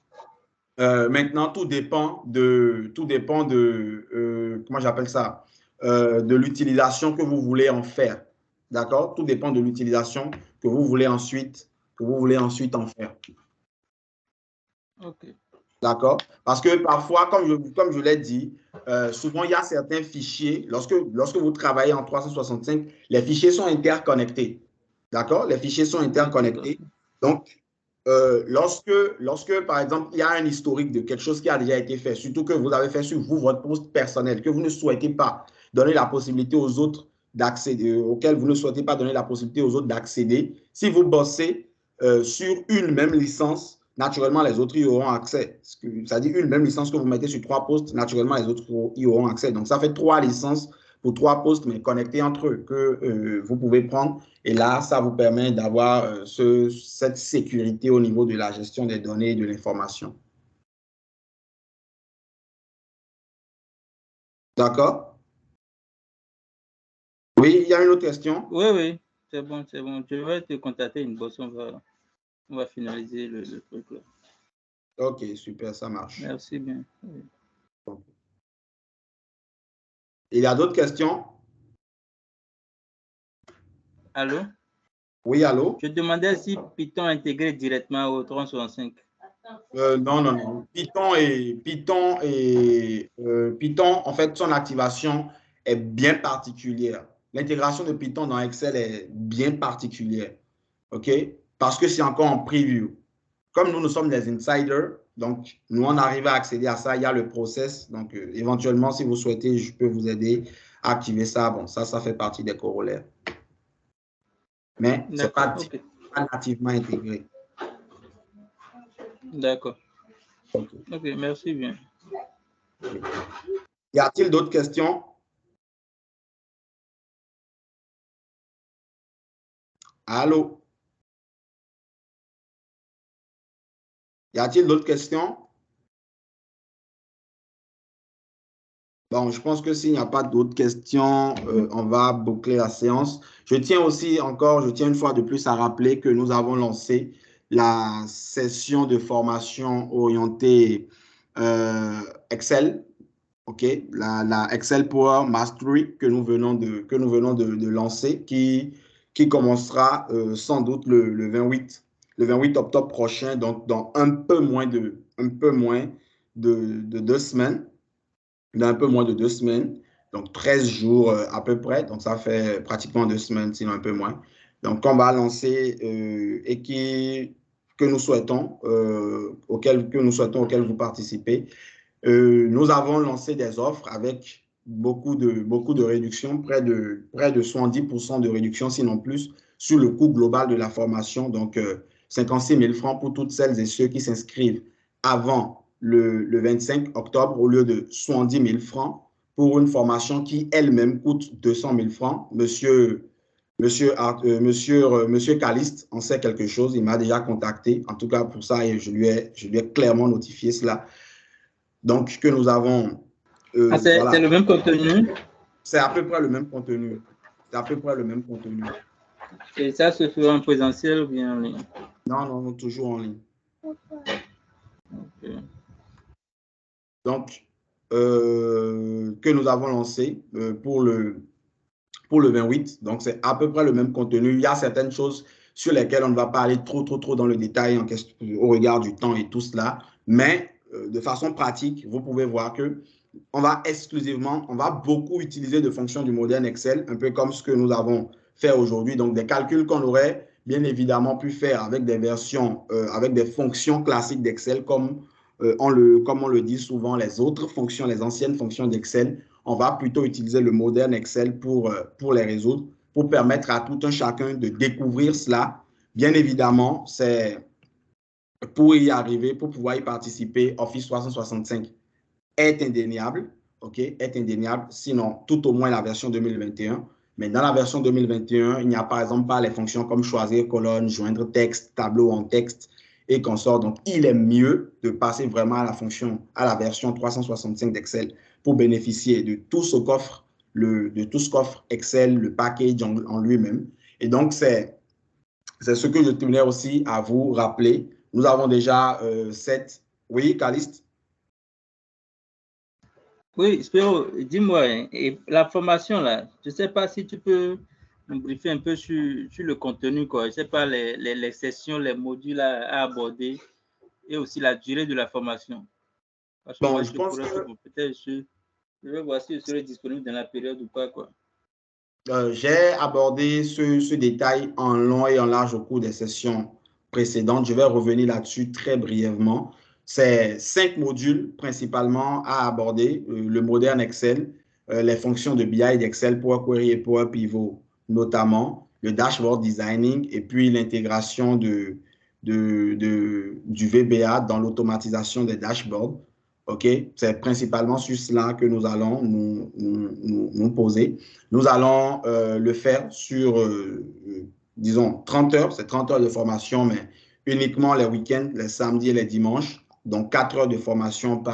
tout dépend de comment j'appelle ça? De l'utilisation que vous voulez en faire. D'accord? Tout dépend de l'utilisation que vous voulez ensuite en faire. OK. D'accord? Parce que parfois, comme je l'ai dit, souvent, il y a certains fichiers, lorsque vous travaillez en 365, les fichiers sont interconnectés. D'accord? Les fichiers sont interconnectés. Donc, lorsque, par exemple, il y a un historique de quelque chose qui a déjà été fait, surtout que vous avez fait sur vous, votre poste personnel, que vous ne souhaitez pas donner la possibilité aux autres d'accéder, auquel vous ne souhaitez pas donner la possibilité aux autres d'accéder, si vous bossez sur une même licence, naturellement, les autres y auront accès. C'est-à-dire une même licence que vous mettez sur 3 postes, naturellement, les autres y auront accès. Donc, ça fait 3 licences pour 3 postes, mais connectés entre eux, que vous pouvez prendre. Et là, ça vous permet d'avoir cette sécurité au niveau de la gestion des données et de l'information. D'accord? Oui, il y a une autre question? Oui, c'est bon. Je vais te contacter une bosse, on va finaliser le truc là. Ok, super, ça marche. Merci bien. Oui. Il y a d'autres questions? Allô? Oui, allô? Je demandais si Python intégrait directement au 365. Non. Python, en fait, son activation est bien particulière. L'intégration de Python dans Excel est bien particulière. OK? Parce que c'est encore en preview. Comme nous sommes des insiders, donc nous, on arrive à accéder à ça. Il y a le process. Donc, éventuellement, si vous souhaitez, je peux vous aider à activer ça. Bon, ça fait partie des corollaires. Mais ce n'est pas nativement intégré. D'accord. OK, merci bien. Y a-t-il d'autres questions? Allô? Y a-t-il d'autres questions? Bon, je pense que s'il n'y a pas d'autres questions, on va boucler la séance. Je tiens une fois de plus à rappeler que nous avons lancé la session de formation orientée Excel, ok, la Excel Power Mastery que nous venons de lancer, qui commencera sans doute le 28 octobre prochain, donc dans un peu moins de 2 semaines. Dans un peu moins de 2 semaines, donc 13 jours à peu près, donc ça fait pratiquement 2 semaines, sinon un peu moins. Donc, on va lancer et que nous souhaitons, auquel vous participez. Nous avons lancé des offres avec beaucoup de réductions, près de 70% de réduction, sinon plus, sur le coût global de la formation. Donc, 56 000 francs pour toutes celles et ceux qui s'inscrivent avant le 25 octobre au lieu de 70 000 francs pour une formation qui elle-même coûte 200 000 francs. Monsieur Caliste en sait quelque chose, il m'a déjà contacté, en tout cas pour ça, et je lui ai clairement notifié cela. Donc, que nous avons... c'est le même contenu? C'est à peu près le même contenu. C'est à peu près le même contenu. Et ça se fait en présentiel ou bien en ligne? Non, toujours en ligne. Okay. Donc, que nous avons lancé pour le 28. Donc, c'est à peu près le même contenu. Il y a certaines choses sur lesquelles on ne va pas aller trop dans le détail au regard du temps et tout cela. Mais de façon pratique, vous pouvez voir que on va beaucoup utiliser de fonctions du modèle Excel, un peu comme ce que nous avons fait aujourd'hui. Donc, des calculs qu'on aurait bien évidemment pu faire avec des versions, avec des fonctions classiques d'Excel, comme on le dit souvent, les autres fonctions, les anciennes fonctions d'Excel. On va plutôt utiliser le moderne Excel pour les résoudre, pour permettre à tout un chacun de découvrir cela. Bien évidemment, c'est pour y arriver, pour pouvoir y participer, Office 365 est indéniable, ok, est indéniable, sinon tout au moins la version 2021. Mais dans la version 2021, il n'y a par exemple pas les fonctions comme choisir colonne, joindre texte, tableau en texte et consort. Donc, il est mieux de passer vraiment à la version 365 d'Excel pour bénéficier de tout ce qu'offre Excel, le package en lui-même. Et donc, c'est ce que je tenais aussi à vous rappeler. Nous avons déjà 7. Oui, Caliste? Oui, Spéro, dis-moi, et la formation là, je ne sais pas si tu peux me briefer un peu sur le contenu, quoi. Je ne sais pas les sessions, les modules à aborder et aussi la durée de la formation. Parce que bon, moi, je pense que peut-être je vais voir si je serai disponible dans la période ou pas, quoi. J'ai abordé ce détail en long et en large au cours des sessions précédentes. Je vais revenir là-dessus très brièvement. C'est 5 modules principalement à aborder. Le moderne Excel, les fonctions de BI d'Excel, Power Query et Power Pivot notamment, le dashboard designing et puis l'intégration du VBA dans l'automatisation des dashboards. OK? C'est principalement sur cela que nous allons nous poser. Nous allons le faire sur, disons, 30 heures. C'est 30 heures de formation, mais uniquement les week-ends, les samedis et les dimanches. Donc, 4 heures de formation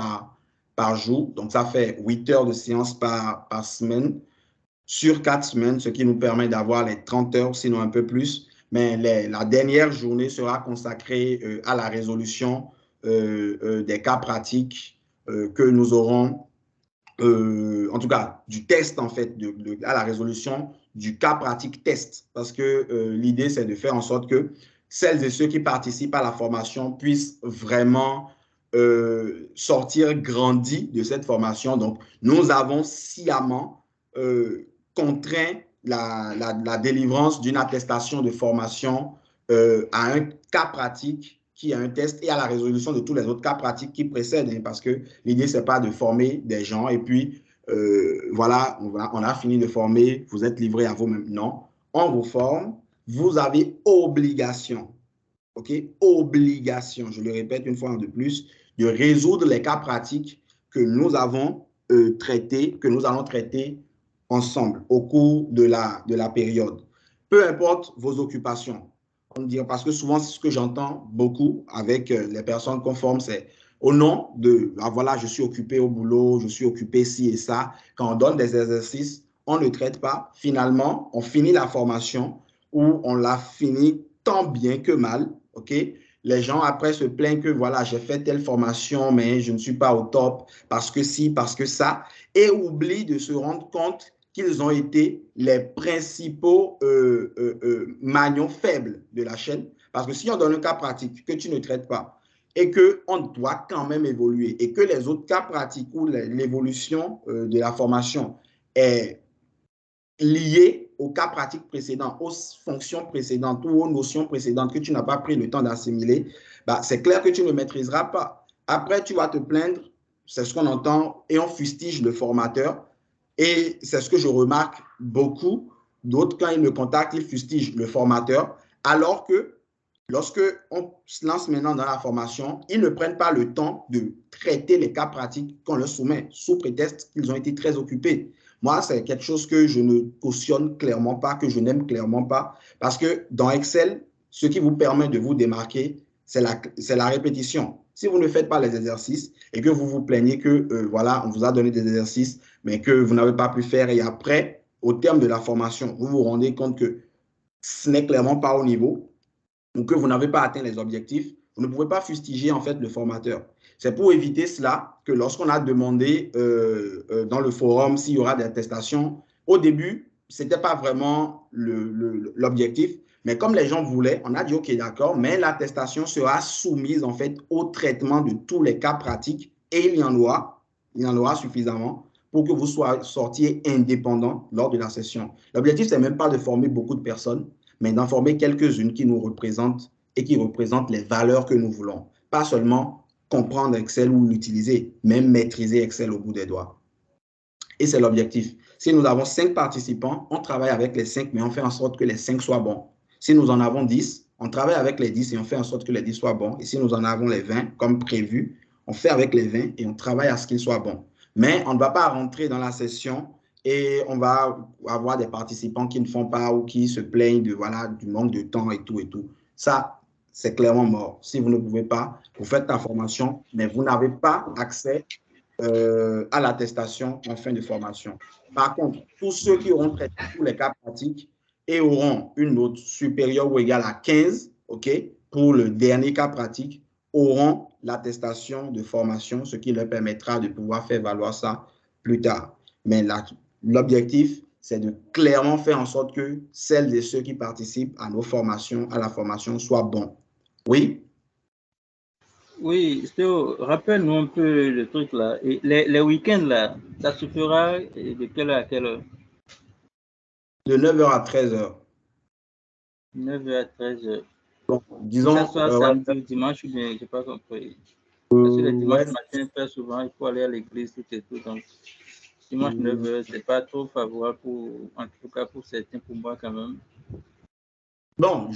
par jour. Donc, ça fait 8 heures de séance par semaine sur 4 semaines, ce qui nous permet d'avoir les 30 heures, sinon un peu plus. Mais la dernière journée sera consacrée à la résolution des cas pratiques que nous aurons, en tout cas du test en fait, à la résolution du cas pratique test. Parce que l'idée, c'est de faire en sorte que celles et ceux qui participent à la formation puissent vraiment sortir grandis de cette formation. Donc, nous avons sciemment contraint la délivrance d'une attestation de formation à un cas pratique qui a un test et à la résolution de tous les autres cas pratiques qui précèdent, hein, parce que l'idée, ce n'est pas de former des gens et puis, voilà, on a fini de former, vous êtes livré à vous-même. Non, on vous forme, vous avez obligation, ok, obligation, je le répète une fois de plus, de résoudre les cas pratiques que nous avons traités, que nous allons traiter ensemble au cours de la période. Peu importe vos occupations. Parce que souvent, c'est ce que j'entends beaucoup avec les personnes conformes, c'est Au nom de, ah, voilà, je suis occupé au boulot, je suis occupé ci et ça. Quand on donne des exercices, on ne traite pas. Finalement, on finit la formation ou on l'a fini tant bien que mal, OK? Les gens après se plaignent que voilà, j'ai fait telle formation, mais je ne suis pas au top parce que si, parce que ça, et oublient de se rendre compte qu'ils ont été les principaux maillons faibles de la chaîne. Parce que si on donne un cas pratique que tu ne traites pas et qu'on doit quand même évoluer et que les autres cas pratiques ou l'évolution de la formation est liée au cas pratique précédent, aux fonctions précédentes ou aux notions précédentes que tu n'as pas pris le temps d'assimiler, bah, c'est clair que tu ne maîtriseras pas. Après, tu vas te plaindre, c'est ce qu'on entend, et on fustige le formateur. Et c'est ce que je remarque beaucoup. D'autres, quand ils me contactent, ils fustigent le formateur, alors que lorsque on se lance maintenant dans la formation, ils ne prennent pas le temps de traiter les cas pratiques qu'on leur soumet, sous prétexte qu'ils ont été très occupés. Moi, c'est quelque chose que je ne cautionne clairement pas, que je n'aime clairement pas, parce que dans Excel, ce qui vous permet de vous démarquer, c'est la répétition. Si vous ne faites pas les exercices et que vous vous plaignez que, voilà, on vous a donné des exercices, mais que vous n'avez pas pu faire, et après, au terme de la formation, vous vous rendez compte que ce n'est clairement pas au niveau, ou que vous n'avez pas atteint les objectifs, vous ne pouvez pas fustiger en fait le formateur. C'est pour éviter cela que lorsqu'on a demandé dans le forum s'il y aura des attestations, au début, ce n'était pas vraiment l'objectif, mais comme les gens voulaient, on a dit OK, d'accord, mais l'attestation sera soumise en fait au traitement de tous les cas pratiques et il y en aura suffisamment pour que vous sortiez indépendant lors de la session. L'objectif, ce n'est même pas de former beaucoup de personnes, mais d'en former quelques-unes qui nous représentent et qui représentent les valeurs que nous voulons. Pas seulement comprendre Excel ou l'utiliser, même maîtriser Excel au bout des doigts. Et c'est l'objectif. Si nous avons 5 participants, on travaille avec les 5, mais on fait en sorte que les 5 soient bons. Si nous en avons 10, on travaille avec les 10 et on fait en sorte que les 10 soient bons. Et si nous en avons les 20, comme prévu, on fait avec les 20 et on travaille à ce qu'ils soient bons. Mais on ne va pas rentrer dans la session et on va avoir des participants qui ne font pas ou qui se plaignent de, voilà, du manque de temps et tout et tout. Ça, c'est clairement mort. Si vous ne pouvez pas, vous faites la formation, mais vous n'avez pas accès à l'attestation en fin de formation. Par contre, tous ceux qui auront traité tous les cas pratiques et auront une note supérieure ou égale à 15, OK, pour le dernier cas pratique, auront l'attestation de formation, ce qui leur permettra de pouvoir faire valoir ça plus tard. Mais l'objectif, c'est de clairement faire en sorte que celles et ceux qui participent à nos formations, à la formation, soient bons. Oui? Oui, rappelle-nous un peu le truc là. Et les week-ends là, ça se fera de quelle heure à quelle heure? De 9h à 13h. 9h à 13h. Donc, disons. Que ça soit samedi ou dimanche, ou bien, je n'ai pas compris. Parce que le dimanche matin, très souvent, il faut aller à l'église, tout et tout. Donc, dimanche 9h, ce n'est pas trop favorable, en tout cas pour certains, pour moi quand même. Bon,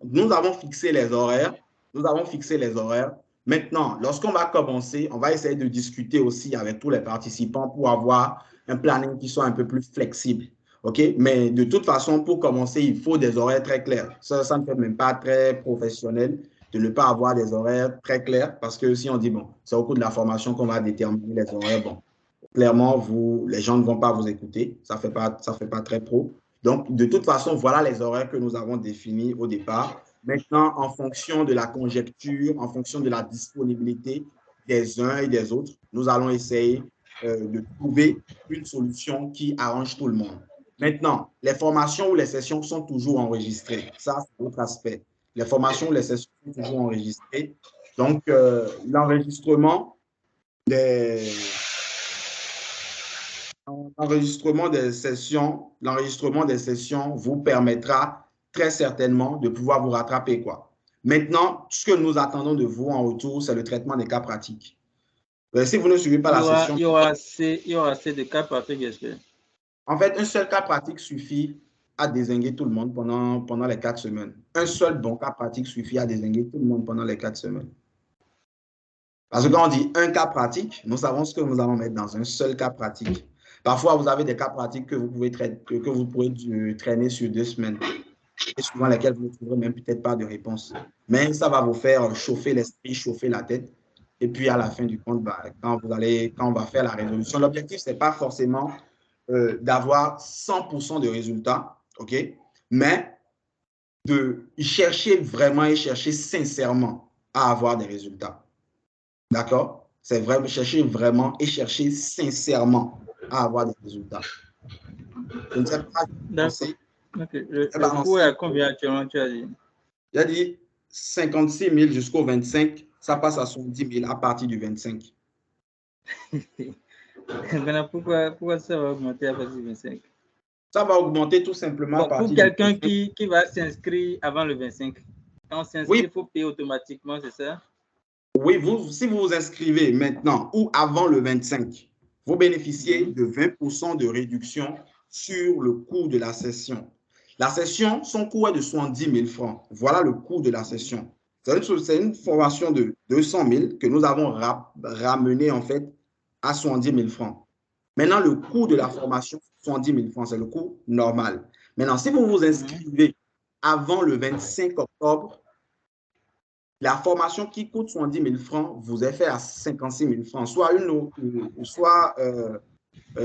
nous avons fixé les horaires. Nous avons fixé les horaires. Maintenant, lorsqu'on va commencer, on va essayer de discuter aussi avec tous les participants pour avoir un planning qui soit un peu plus flexible. OK? Mais de toute façon, pour commencer, il faut des horaires très clairs. Ça ne fait même pas très professionnel de ne pas avoir des horaires très clairs parce que si on dit, bon, c'est au cours de la formation qu'on va déterminer les horaires, bon, clairement, les gens ne vont pas vous écouter. Ça ne fait pas très pro. Donc, de toute façon, voilà les horaires que nous avons définis au départ. Maintenant, en fonction de la conjecture, en fonction de la disponibilité des uns et des autres, nous allons essayer de trouver une solution qui arrange tout le monde. Maintenant, les formations ou les sessions sont toujours enregistrées. Ça, c'est l'autre aspect. Les formations ou les sessions sont toujours enregistrées. Donc, l'enregistrement des sessions vous permettra très certainement de pouvoir vous rattraper, quoi. Maintenant, ce que nous attendons de vous en retour, c'est le traitement des cas pratiques. Si vous ne suivez pas la session... Il y aura assez de cas pratiques, j'espère. En fait, un seul cas pratique suffit à dézinguer tout le monde pendant les 4 semaines. Un seul bon cas pratique suffit à dézinguer tout le monde pendant les 4 semaines. Parce que quand on dit un cas pratique, nous savons ce que nous allons mettre dans un seul cas pratique. Parfois, vous avez des cas pratiques que vous pouvez traîner sur 2 semaines et suivant lesquels vous ne trouverez même peut-être pas de réponse. Mais ça va vous faire chauffer l'esprit, chauffer la tête Et puis, à la fin du compte, bah, quand on va faire la résolution, l'objectif, ce n'est pas forcément d'avoir 100% de résultats, OK? Mais de chercher vraiment et chercher sincèrement à avoir des résultats. D'accord? C'est vraiment chercher vraiment et chercher sincèrement à avoir des résultats. Je ne sais pas. D'accord. Okay. Le coût est à combien actuellement, tu as dit? J'ai dit 56 000 jusqu'au 25, ça passe à 70 000 à partir du 25. Maintenant, pourquoi ça va augmenter à partir du 25? Ça va augmenter tout simplement à partir pour quelqu'un qui va s'inscrire avant le 25. Quand on s'inscrit, il faut payer automatiquement, c'est ça? Oui, si vous vous inscrivez maintenant ou avant le 25, vous bénéficiez de 20% de réduction sur le coût de la session. La session, son coût est de 70 000 francs. Voilà le coût de la session. C'est une formation de 200 000 que nous avons ramené en fait à 70 000 francs. Maintenant, le coût de la formation, 70 000 francs, c'est le coût normal. Maintenant, si vous vous inscrivez avant le 25 octobre, la formation qui coûte 70 000 francs vous est faite à 56 000 francs, soit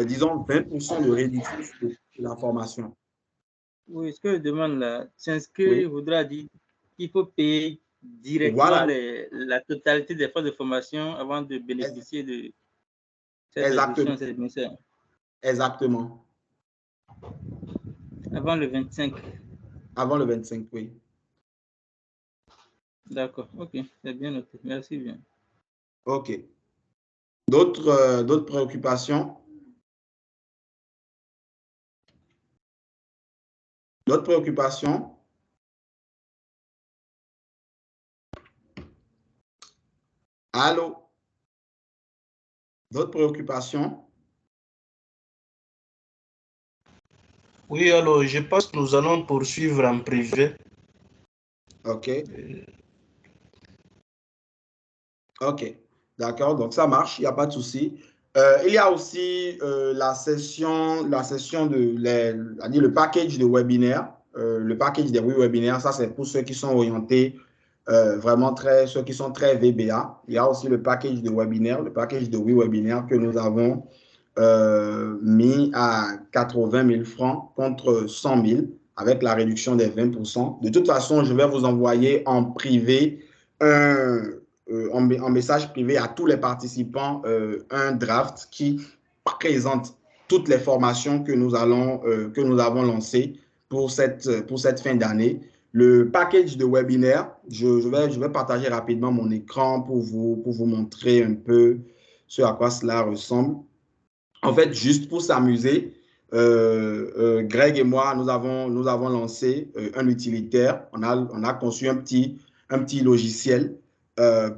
disons, 20% de réduction sur la formation. Oui, ce que je demande là, s'inscrire voudra dire qu'il faut payer directement la totalité des frais de formation avant de bénéficier de cette réduction. Exactement. Avant le 25. Avant le 25, oui. D'accord, ok, c'est bien noté. Merci bien. Ok. D'autres préoccupations? D'autres préoccupations? Allô? D'autres préoccupations? Oui, alors je pense que nous allons poursuivre en privé. Ok. Ok, d'accord, donc ça marche, il n'y a pas de souci. Il y a aussi la session de le package de webinaire, le package des webinaires, ça c'est pour ceux qui sont orientés vraiment ceux qui sont très VBA. Il y a aussi le package de webinaire, le package de webinaire que nous avons mis à 80 000 francs contre 100 000 avec la réduction des 20%. De toute façon, je vais vous envoyer en privé en message privé à tous les participants un draft qui présente toutes les formations que nous avons lancées pour cette fin d'année. Le package de webinaire, je vais partager rapidement mon écran pour vous montrer un peu ce à quoi cela ressemble. En fait, juste pour s'amuser, Greg et moi, nous avons lancé un utilitaire. On a conçu un petit logiciel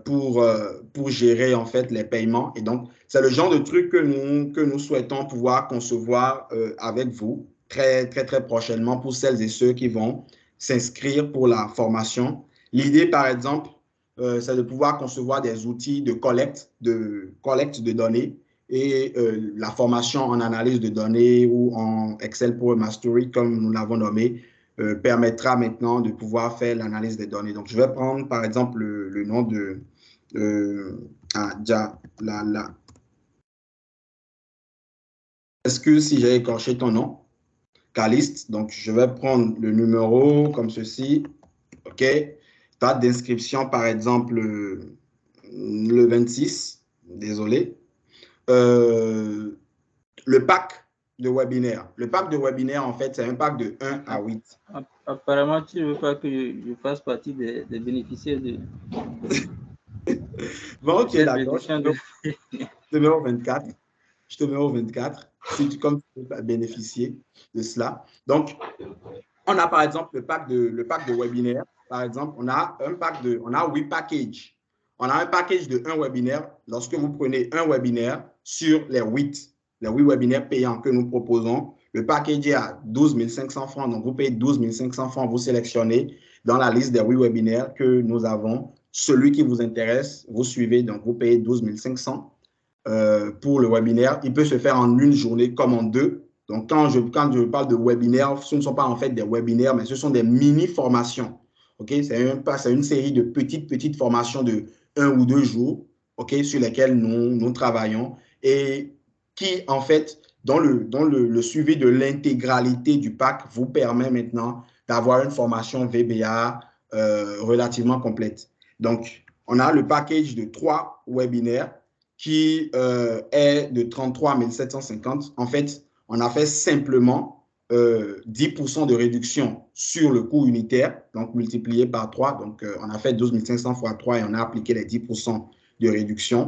pour gérer en fait les paiements. Et donc, c'est le genre de truc que nous souhaitons pouvoir concevoir avec vous très, très, très prochainement pour celles et ceux qui vont s'inscrire pour la formation. L'idée, par exemple, c'est de pouvoir concevoir des outils de collecte de données et la formation en analyse de données ou en Excel Power Mastery, comme nous l'avons nommé, permettra maintenant de pouvoir faire l'analyse des données. Donc, je vais prendre, par exemple, le nom de Jalala. Excuse si j'ai écorché ton nom. Caliste. Donc, je vais prendre le numéro comme ceci. OK. Date d'inscription, par exemple, le 26. Désolé. Le pack de webinaire. Le pack de webinaire, en fait, c'est un pack de 1 à 8. Apparemment, tu ne veux pas que je fasse partie des bénéficiaires de... Bon, ok, d'accord. Je te mets au 24. Je te mets au 24. Comme tu peux bénéficier de cela. Donc, on a par exemple le pack de webinaire. Par exemple, on a 8 packages. On a un package de 1 webinaire. Lorsque vous prenez un webinaire sur les 8 webinaires payants que nous proposons, le package est à 12 500 francs. Donc, vous payez 12 500 francs, vous sélectionnez dans la liste des 8 webinaires que nous avons. Celui qui vous intéresse, vous suivez, donc vous payez 12 500 pour le webinaire. Il peut se faire en une journée comme en deux. Donc, quand je parle de webinaires, ce ne sont pas en fait des webinaires, mais ce sont des mini-formations. Okay? C'est une série de petites formations de 1 ou 2 jours okay, sur lesquels nous travaillons et qui, en fait, dont le suivi de l'intégralité du pack vous permet maintenant d'avoir une formation VBA relativement complète. Donc, on a le package de 3 webinaires qui est de 33 750. En fait, on a fait simplement 10% de réduction sur le coût unitaire, donc multiplié par 3. Donc, on a fait 12 500 fois 3 et on a appliqué les 10% de réduction.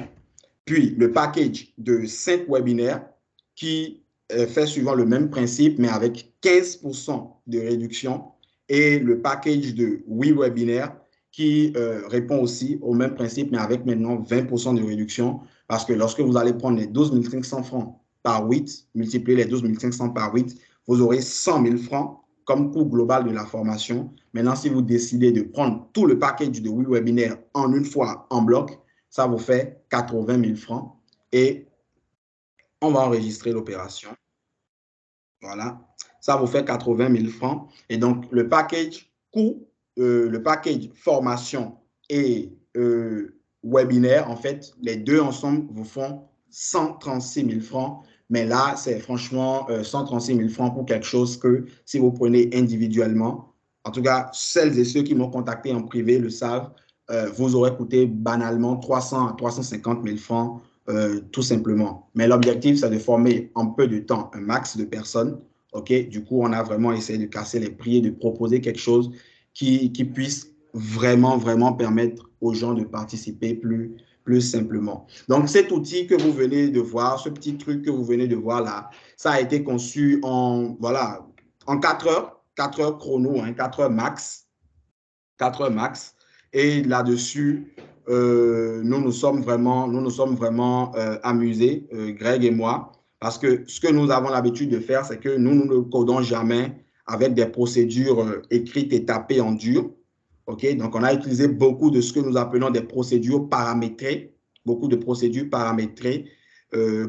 Puis, le package de 5 webinaires qui fait suivant le même principe, mais avec 15% de réduction. Et le package de 8 webinaires qui répond aussi au même principe, mais avec maintenant 20% de réduction. Parce que lorsque vous allez prendre les 12 500 francs par 8, multiplier les 12 500 par 8, vous aurez 100 000 francs comme coût global de la formation. Maintenant, si vous décidez de prendre tout le package de 8 webinaires en une fois, en bloc, ça vous fait 80 000 francs. Et on va enregistrer l'opération. Voilà. Ça vous fait 80 000 francs. Et donc, le package coût, le package formation et webinaire, en fait, les deux ensemble vous font 136 000 francs. Mais là, c'est franchement 136 000 francs pour quelque chose que si vous prenez individuellement, en tout cas, celles et ceux qui m'ont contacté en privé le savent, vous aurez coûté banalement 300 à 350 000 francs tout simplement. Mais l'objectif, c'est de former en peu de temps un max de personnes. OK? Du coup, on a vraiment essayé de casser les prix et de proposer quelque chose qui puisse vraiment permettre aux gens de participer plus simplement. Donc, cet outil que vous venez de voir, ce petit truc que vous venez de voir là, ça a été conçu en 4 heures chrono, 4 heures max. 4 heures max. Et là-dessus, nous nous sommes vraiment amusés, Greg et moi, parce que ce que nous avons l'habitude de faire, c'est que nous ne codons jamais avec des procédures écrites et tapées en dur. OK? Donc, on a utilisé beaucoup de ce que nous appelons des procédures paramétrées, beaucoup de procédures paramétrées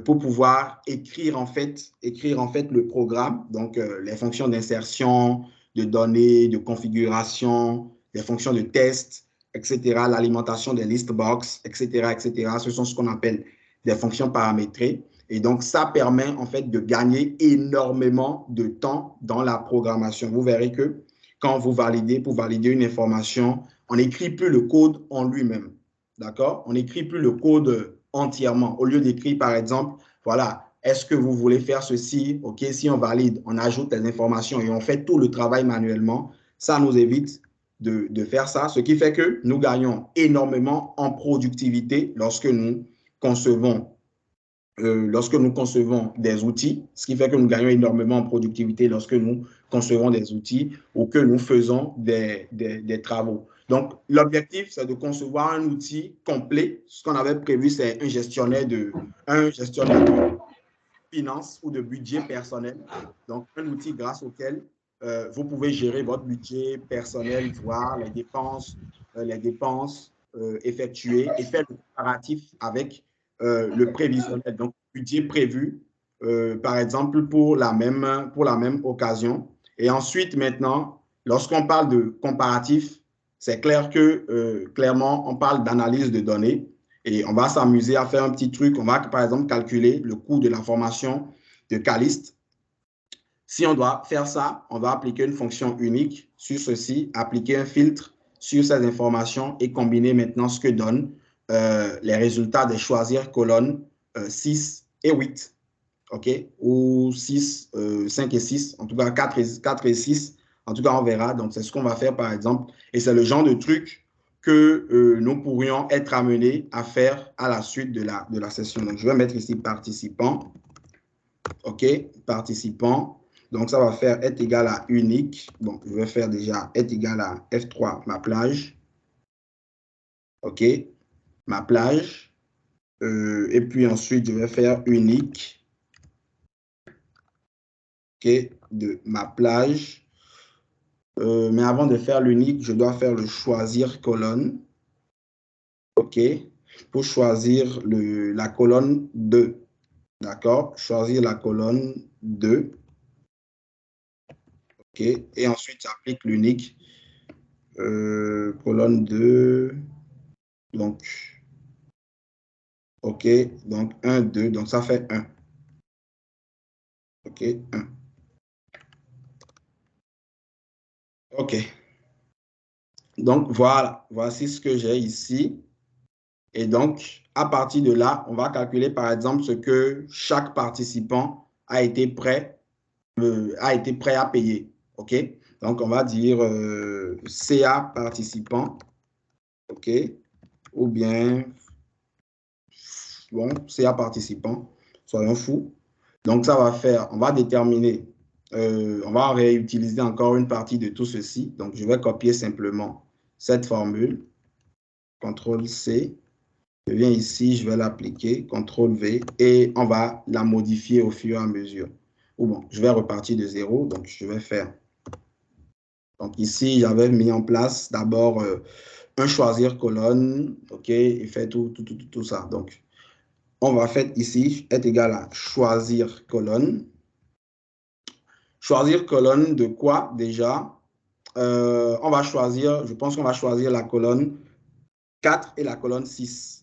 pour pouvoir écrire en fait le programme, donc les fonctions d'insertion, de données, de configuration, les fonctions de test, etc., l'alimentation des list box, etc., etc. Ce sont ce qu'on appelle des fonctions paramétrées. Et donc, ça permet en fait de gagner énormément de temps dans la programmation. Vous verrez que quand vous validez, pour valider une information, on n'écrit plus le code en lui-même. D'accord? On n'écrit plus le code entièrement. Au lieu d'écrire, par exemple, voilà, est-ce que vous voulez faire ceci? OK, si on valide, on ajoute les informations et on fait tout le travail manuellement. Ça nous évite de faire ça, ce qui fait que nous gagnons énormément en productivité lorsque nous concevons des outils, ce qui fait que nous gagnons énormément en productivité lorsque nous concevons des outils ou que nous faisons des travaux. Donc, l'objectif, c'est de concevoir un outil complet. Ce qu'on avait prévu, c'est un gestionnaire de finances ou de budget personnel. Donc, un outil grâce auquel vous pouvez gérer votre budget personnel, voir les dépenses effectuées et faire le comparatif avec le prévisionnel. Donc, budget prévu, par exemple, pour la même occasion. Et ensuite, maintenant, lorsqu'on parle de comparatif, c'est clair que, clairement, on parle d'analyse de données. Et on va s'amuser à faire un petit truc. On va, par exemple, calculer le coût de la formation de Caliste. Si on doit faire ça, on va appliquer une fonction unique sur ceci, appliquer un filtre sur ces informations et combiner maintenant ce que donnent les résultats des choisir colonnes 6 et 8. OK? Ou 6, 5 et 6. En tout cas, 4 et 6. En tout cas, on verra. Donc, c'est ce qu'on va faire, par exemple. Et c'est le genre de truc que nous pourrions être amenés à faire à la suite de la session. Donc, je vais mettre ici participant. OK, participant. Donc, ça va faire est égal à unique. Bon, je vais faire déjà est égal à F3, ma plage. OK, ma plage. Et puis ensuite, je vais faire unique. OK, de ma plage. Mais avant de faire l'unique, je dois faire le choisir colonne. OK, pour choisir la colonne 2. D'accord, choisir la colonne 2. OK, et ensuite, j'applique l'unique. Colonne 2. Donc, OK, donc 1, 2, donc ça fait 1. OK, 1. OK. Donc, voilà, voici ce que j'ai ici. Et donc, à partir de là, on va calculer, par exemple, ce que chaque participant a été prêt à payer. OK? Donc, on va dire CA participant. OK? Ou bien, bon, CA participant. Soyons fous. Donc, ça va faire, on va déterminer, on va réutiliser encore une partie de tout ceci. Donc, je vais copier simplement cette formule. CTRL-C. Je viens ici, je vais l'appliquer, CTRL-V, et on va la modifier au fur et à mesure. Ou bon, je vais repartir de 0, donc je vais faire. Donc ici, j'avais mis en place d'abord un choisir colonne, OK, et fait tout ça. Donc, on va faire ici, est égal à choisir colonne. Choisir colonne de quoi déjà? On va choisir, je pense qu'on va choisir la colonne 4 et la colonne 6.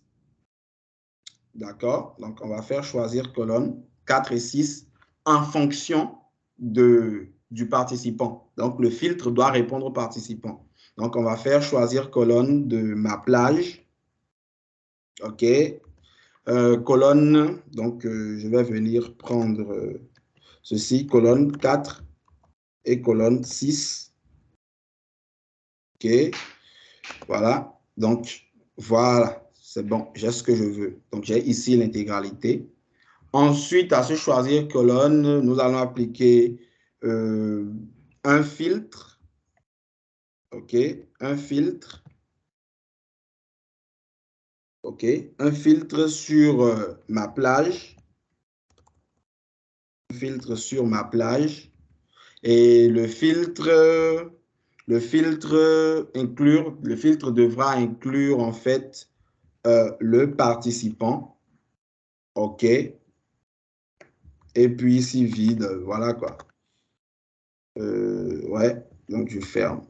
D'accord? Donc, on va faire choisir colonne 4 et 6 en fonction du participant. Donc, le filtre doit répondre au participant. Donc, on va faire choisir colonne de ma plage. OK. Colonne, donc je vais venir prendre ceci, colonne 4 et colonne 6. OK. Voilà. Donc, voilà. C'est bon. J'ai ce que je veux. Donc, j'ai ici l'intégralité. Ensuite, à ce choisir colonne, nous allons appliquer un filtre. OK, un filtre. OK, un filtre sur ma plage. Un filtre sur ma plage. Et le filtre devra inclure en fait le participant. OK. Et puis ici vide, voilà quoi. Ouais, donc je ferme.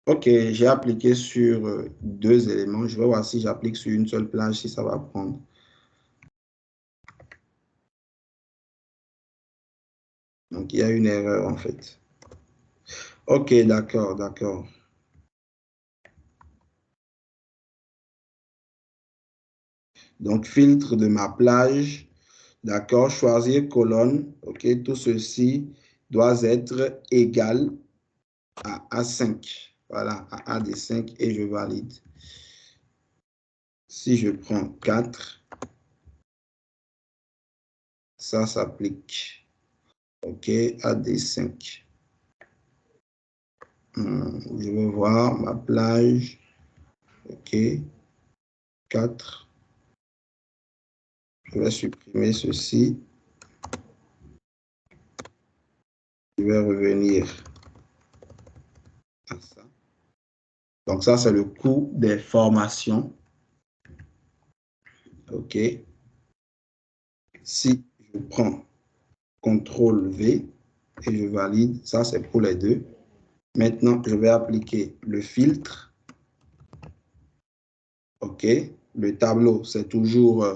OK, j'ai appliqué sur 2 éléments. Je vais voir si j'applique sur une seule plage, si ça va prendre. Donc, il y a une erreur en fait. OK, d'accord, d'accord. Donc, filtre de ma plage. D'accord, choisir colonne. OK, tout ceci doit être égal à A5. Voilà, à AD5 et je valide. Si je prends 4, ça s'applique. OK, AD5. Je vais voir ma plage. OK, 4. Je vais supprimer ceci. Je vais revenir à ça. Donc ça, c'est le coût des formations. OK. Si je prends CTRL-V et je valide, ça c'est pour les deux. Maintenant, je vais appliquer le filtre. OK. Le tableau, c'est toujours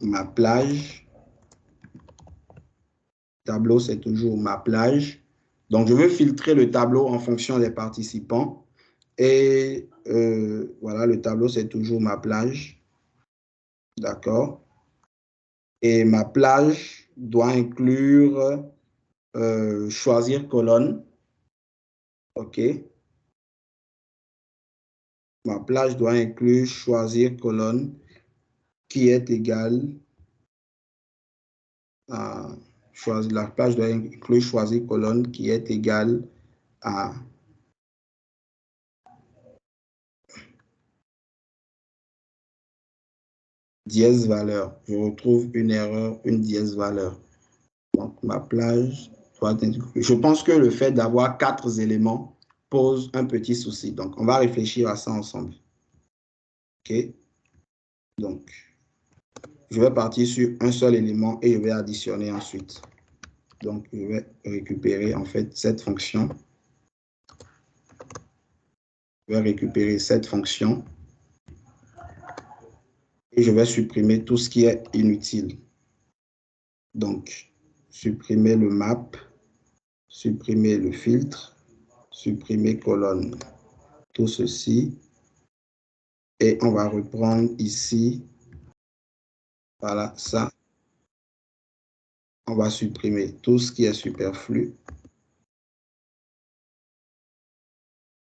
ma plage. Tableau, c'est toujours ma plage. Donc, je veux filtrer le tableau en fonction des participants. Et voilà, le tableau, c'est toujours ma plage. D'accord. Et ma plage doit inclure choisir colonne. OK. Ma plage doit inclure choisir colonne qui est égale à choisir. La plage doit inclure choisir colonne qui est égale à dièse valeur. Je retrouve une erreur, une dièse valeur. Donc, ma plage doit inclure. Je pense que le fait d'avoir 4 éléments pose un petit souci. Donc, on va réfléchir à ça ensemble. OK. Donc, je vais partir sur un seul élément et je vais additionner ensuite. Donc, je vais récupérer en fait cette fonction. Je vais récupérer cette fonction. Et je vais supprimer tout ce qui est inutile. Donc, supprimer le map, supprimer le filtre, supprimer colonne. Tout ceci. Et on va reprendre ici. Voilà, ça. On va supprimer tout ce qui est superflu.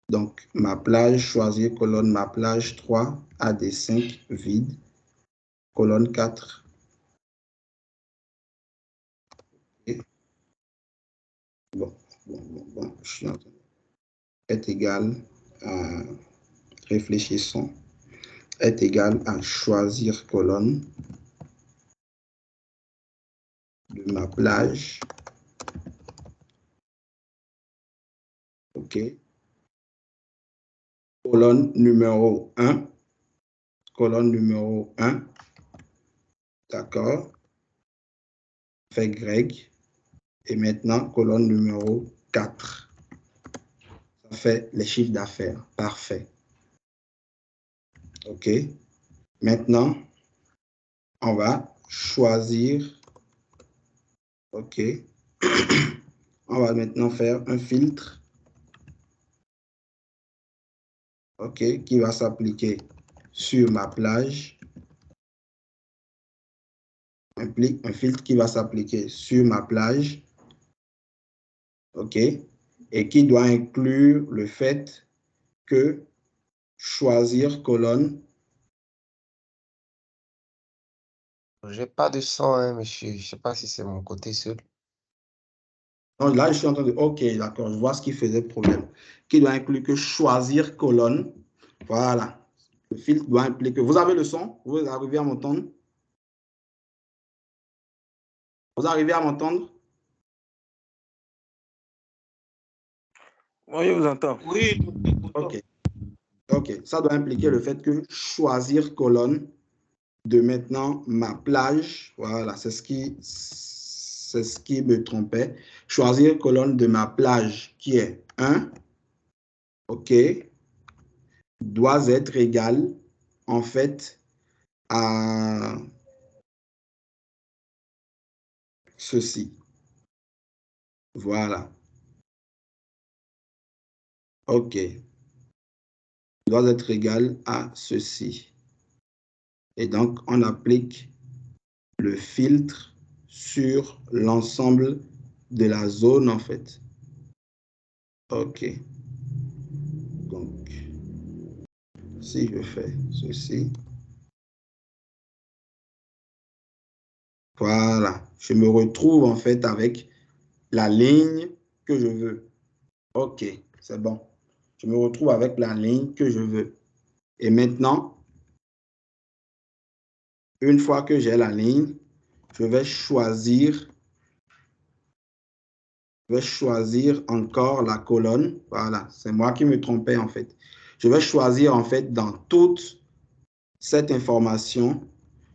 Donc, ma plage, choisir colonne, ma plage 3, AD5, vide. Colonne 4. Et bon, je suis en train est égal à, réfléchissons, est égal à choisir colonne de ma plage. OK. Colonne numéro 1. Colonne numéro 1. D'accord. Fait grec. Et maintenant, colonne numéro 4. Ça fait les chiffres d'affaires. Parfait. OK. Maintenant, on va choisir. OK. On va maintenant faire un filtre. OK. Qui va s'appliquer sur ma plage. Un filtre qui va s'appliquer sur ma plage. OK. Et qui doit inclure le fait que choisir colonne. J'ai pas de son, hein, monsieur. Je sais pas si c'est mon côté seul. Non, là, je suis en train de... OK, d'accord, je vois ce qui faisait problème. Qui doit inclure que choisir colonne. Voilà. Le filtre doit impliquer... Vous avez le son? Vous arrivez à m'entendre? Vous arrivez à m'entendre? Oui, je vous entends. Oui, OK. OK. Ça doit impliquer le fait que choisir colonne de maintenant ma plage. Voilà, c'est ce qui me trompait. Choisir colonne de ma plage qui est 1. OK. Doit être égal en fait à ceci. Voilà. OK. Doit être égal à ceci. Et donc, on applique le filtre sur l'ensemble de la zone, en fait. OK. Donc, si je fais ceci, voilà. Je me retrouve, en fait, avec la ligne que je veux. OK, c'est bon. Je me retrouve avec la ligne que je veux. Et maintenant, une fois que j'ai la ligne, je vais choisir encore la colonne. Voilà, c'est moi qui me trompais en fait. Je vais choisir en fait dans toute cette information,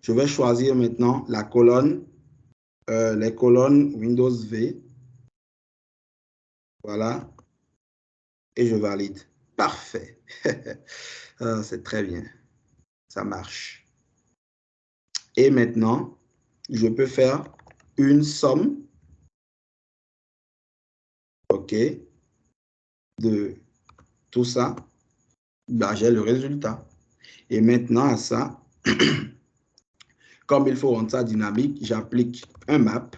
je vais choisir maintenant la colonne, les colonnes Windows V. Voilà. Et je valide. Parfait. C'est très bien. Ça marche. Et maintenant, je peux faire une somme. OK. De tout ça. Là, j'ai le résultat. Et maintenant, à ça, comme il faut rendre ça dynamique, j'applique un map.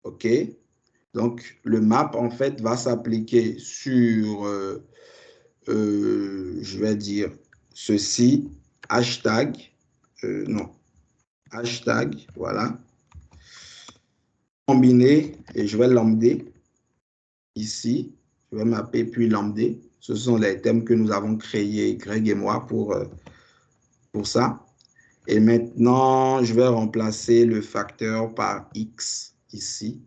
OK. Donc, le map, en fait, va s'appliquer sur, je vais dire, ceci, hashtag, non, hashtag, voilà, combiné, et je vais lambda ici, je vais mapper puis lambda. Ce sont les thèmes que nous avons créés, Greg et moi, pour ça. Et maintenant, je vais remplacer le facteur par x ici.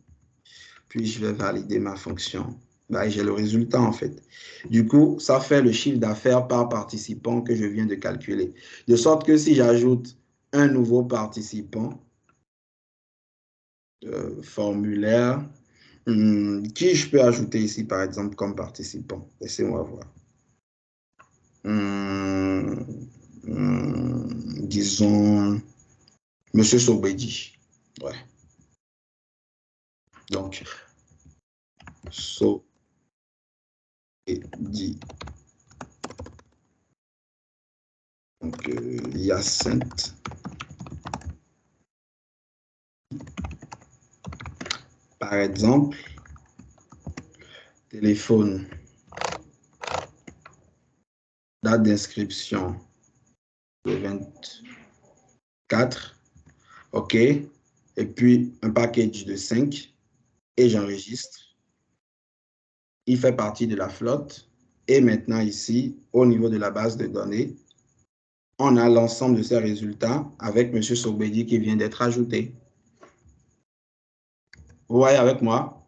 Puis, je vais valider ma fonction. Là, j'ai le résultat, en fait. Du coup, ça fait le chiffre d'affaires par participant que je viens de calculer. De sorte que si j'ajoute un nouveau participant, formulaire, qui je peux ajouter ici, par exemple, comme participant? Laissez-moi voir. disons, Monsieur Sobedi. Ouais. Donc, Sobedi. Donc, Hyacinthe. Par exemple, téléphone, date d'inscription, le 24, OK, et puis un package de 5, et j'enregistre. Il fait partie de la flotte, et maintenant ici, au niveau de la base de données, on a l'ensemble de ces résultats avec M. Sobedi qui vient d'être ajouté. Vous voyez avec moi?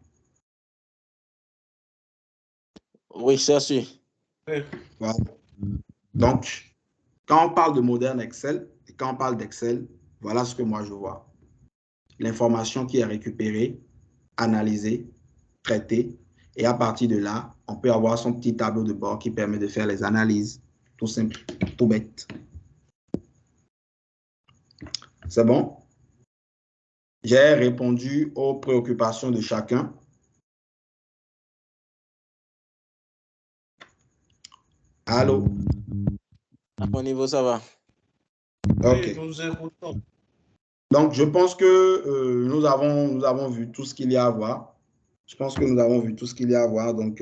Oui, c'est sûr. Voilà. Donc, quand on parle de moderne Excel, et quand on parle d'Excel, voilà ce que moi je vois. L'information qui est récupérée, analysée, traitée, et à partir de là, on peut avoir son petit tableau de bord qui permet de faire les analyses. Tout simple, tout bête. C'est bon? J'ai répondu aux préoccupations de chacun. Allô? À mon niveau, ça va. OK. Oui, nous écoutons. Donc, je pense que nous avons vu tout ce qu'il y a à voir. Je pense que nous avons vu tout ce qu'il y a à voir. Donc,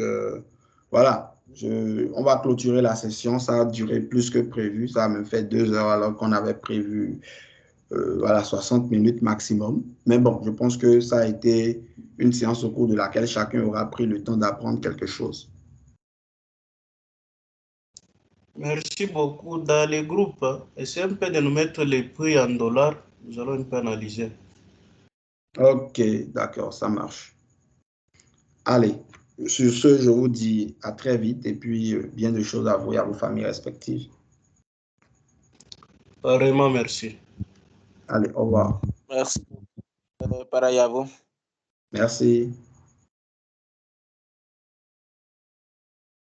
voilà. On va clôturer la session. Ça a duré plus que prévu. Ça a même fait 2 heures alors qu'on avait prévu voilà, 60 minutes maximum. Mais bon, je pense que ça a été une séance au cours de laquelle chacun aura pris le temps d'apprendre quelque chose. Merci beaucoup. Dans les groupes, essayez un peu de nous mettre les prix en dollars. Nous allons un peu analyser. OK, d'accord, ça marche. Allez, sur ce, je vous dis à très vite et puis bien de choses à vous et à vos familles respectives. Vraiment, merci. Allez, au revoir. Merci. Pareil à vous. Merci.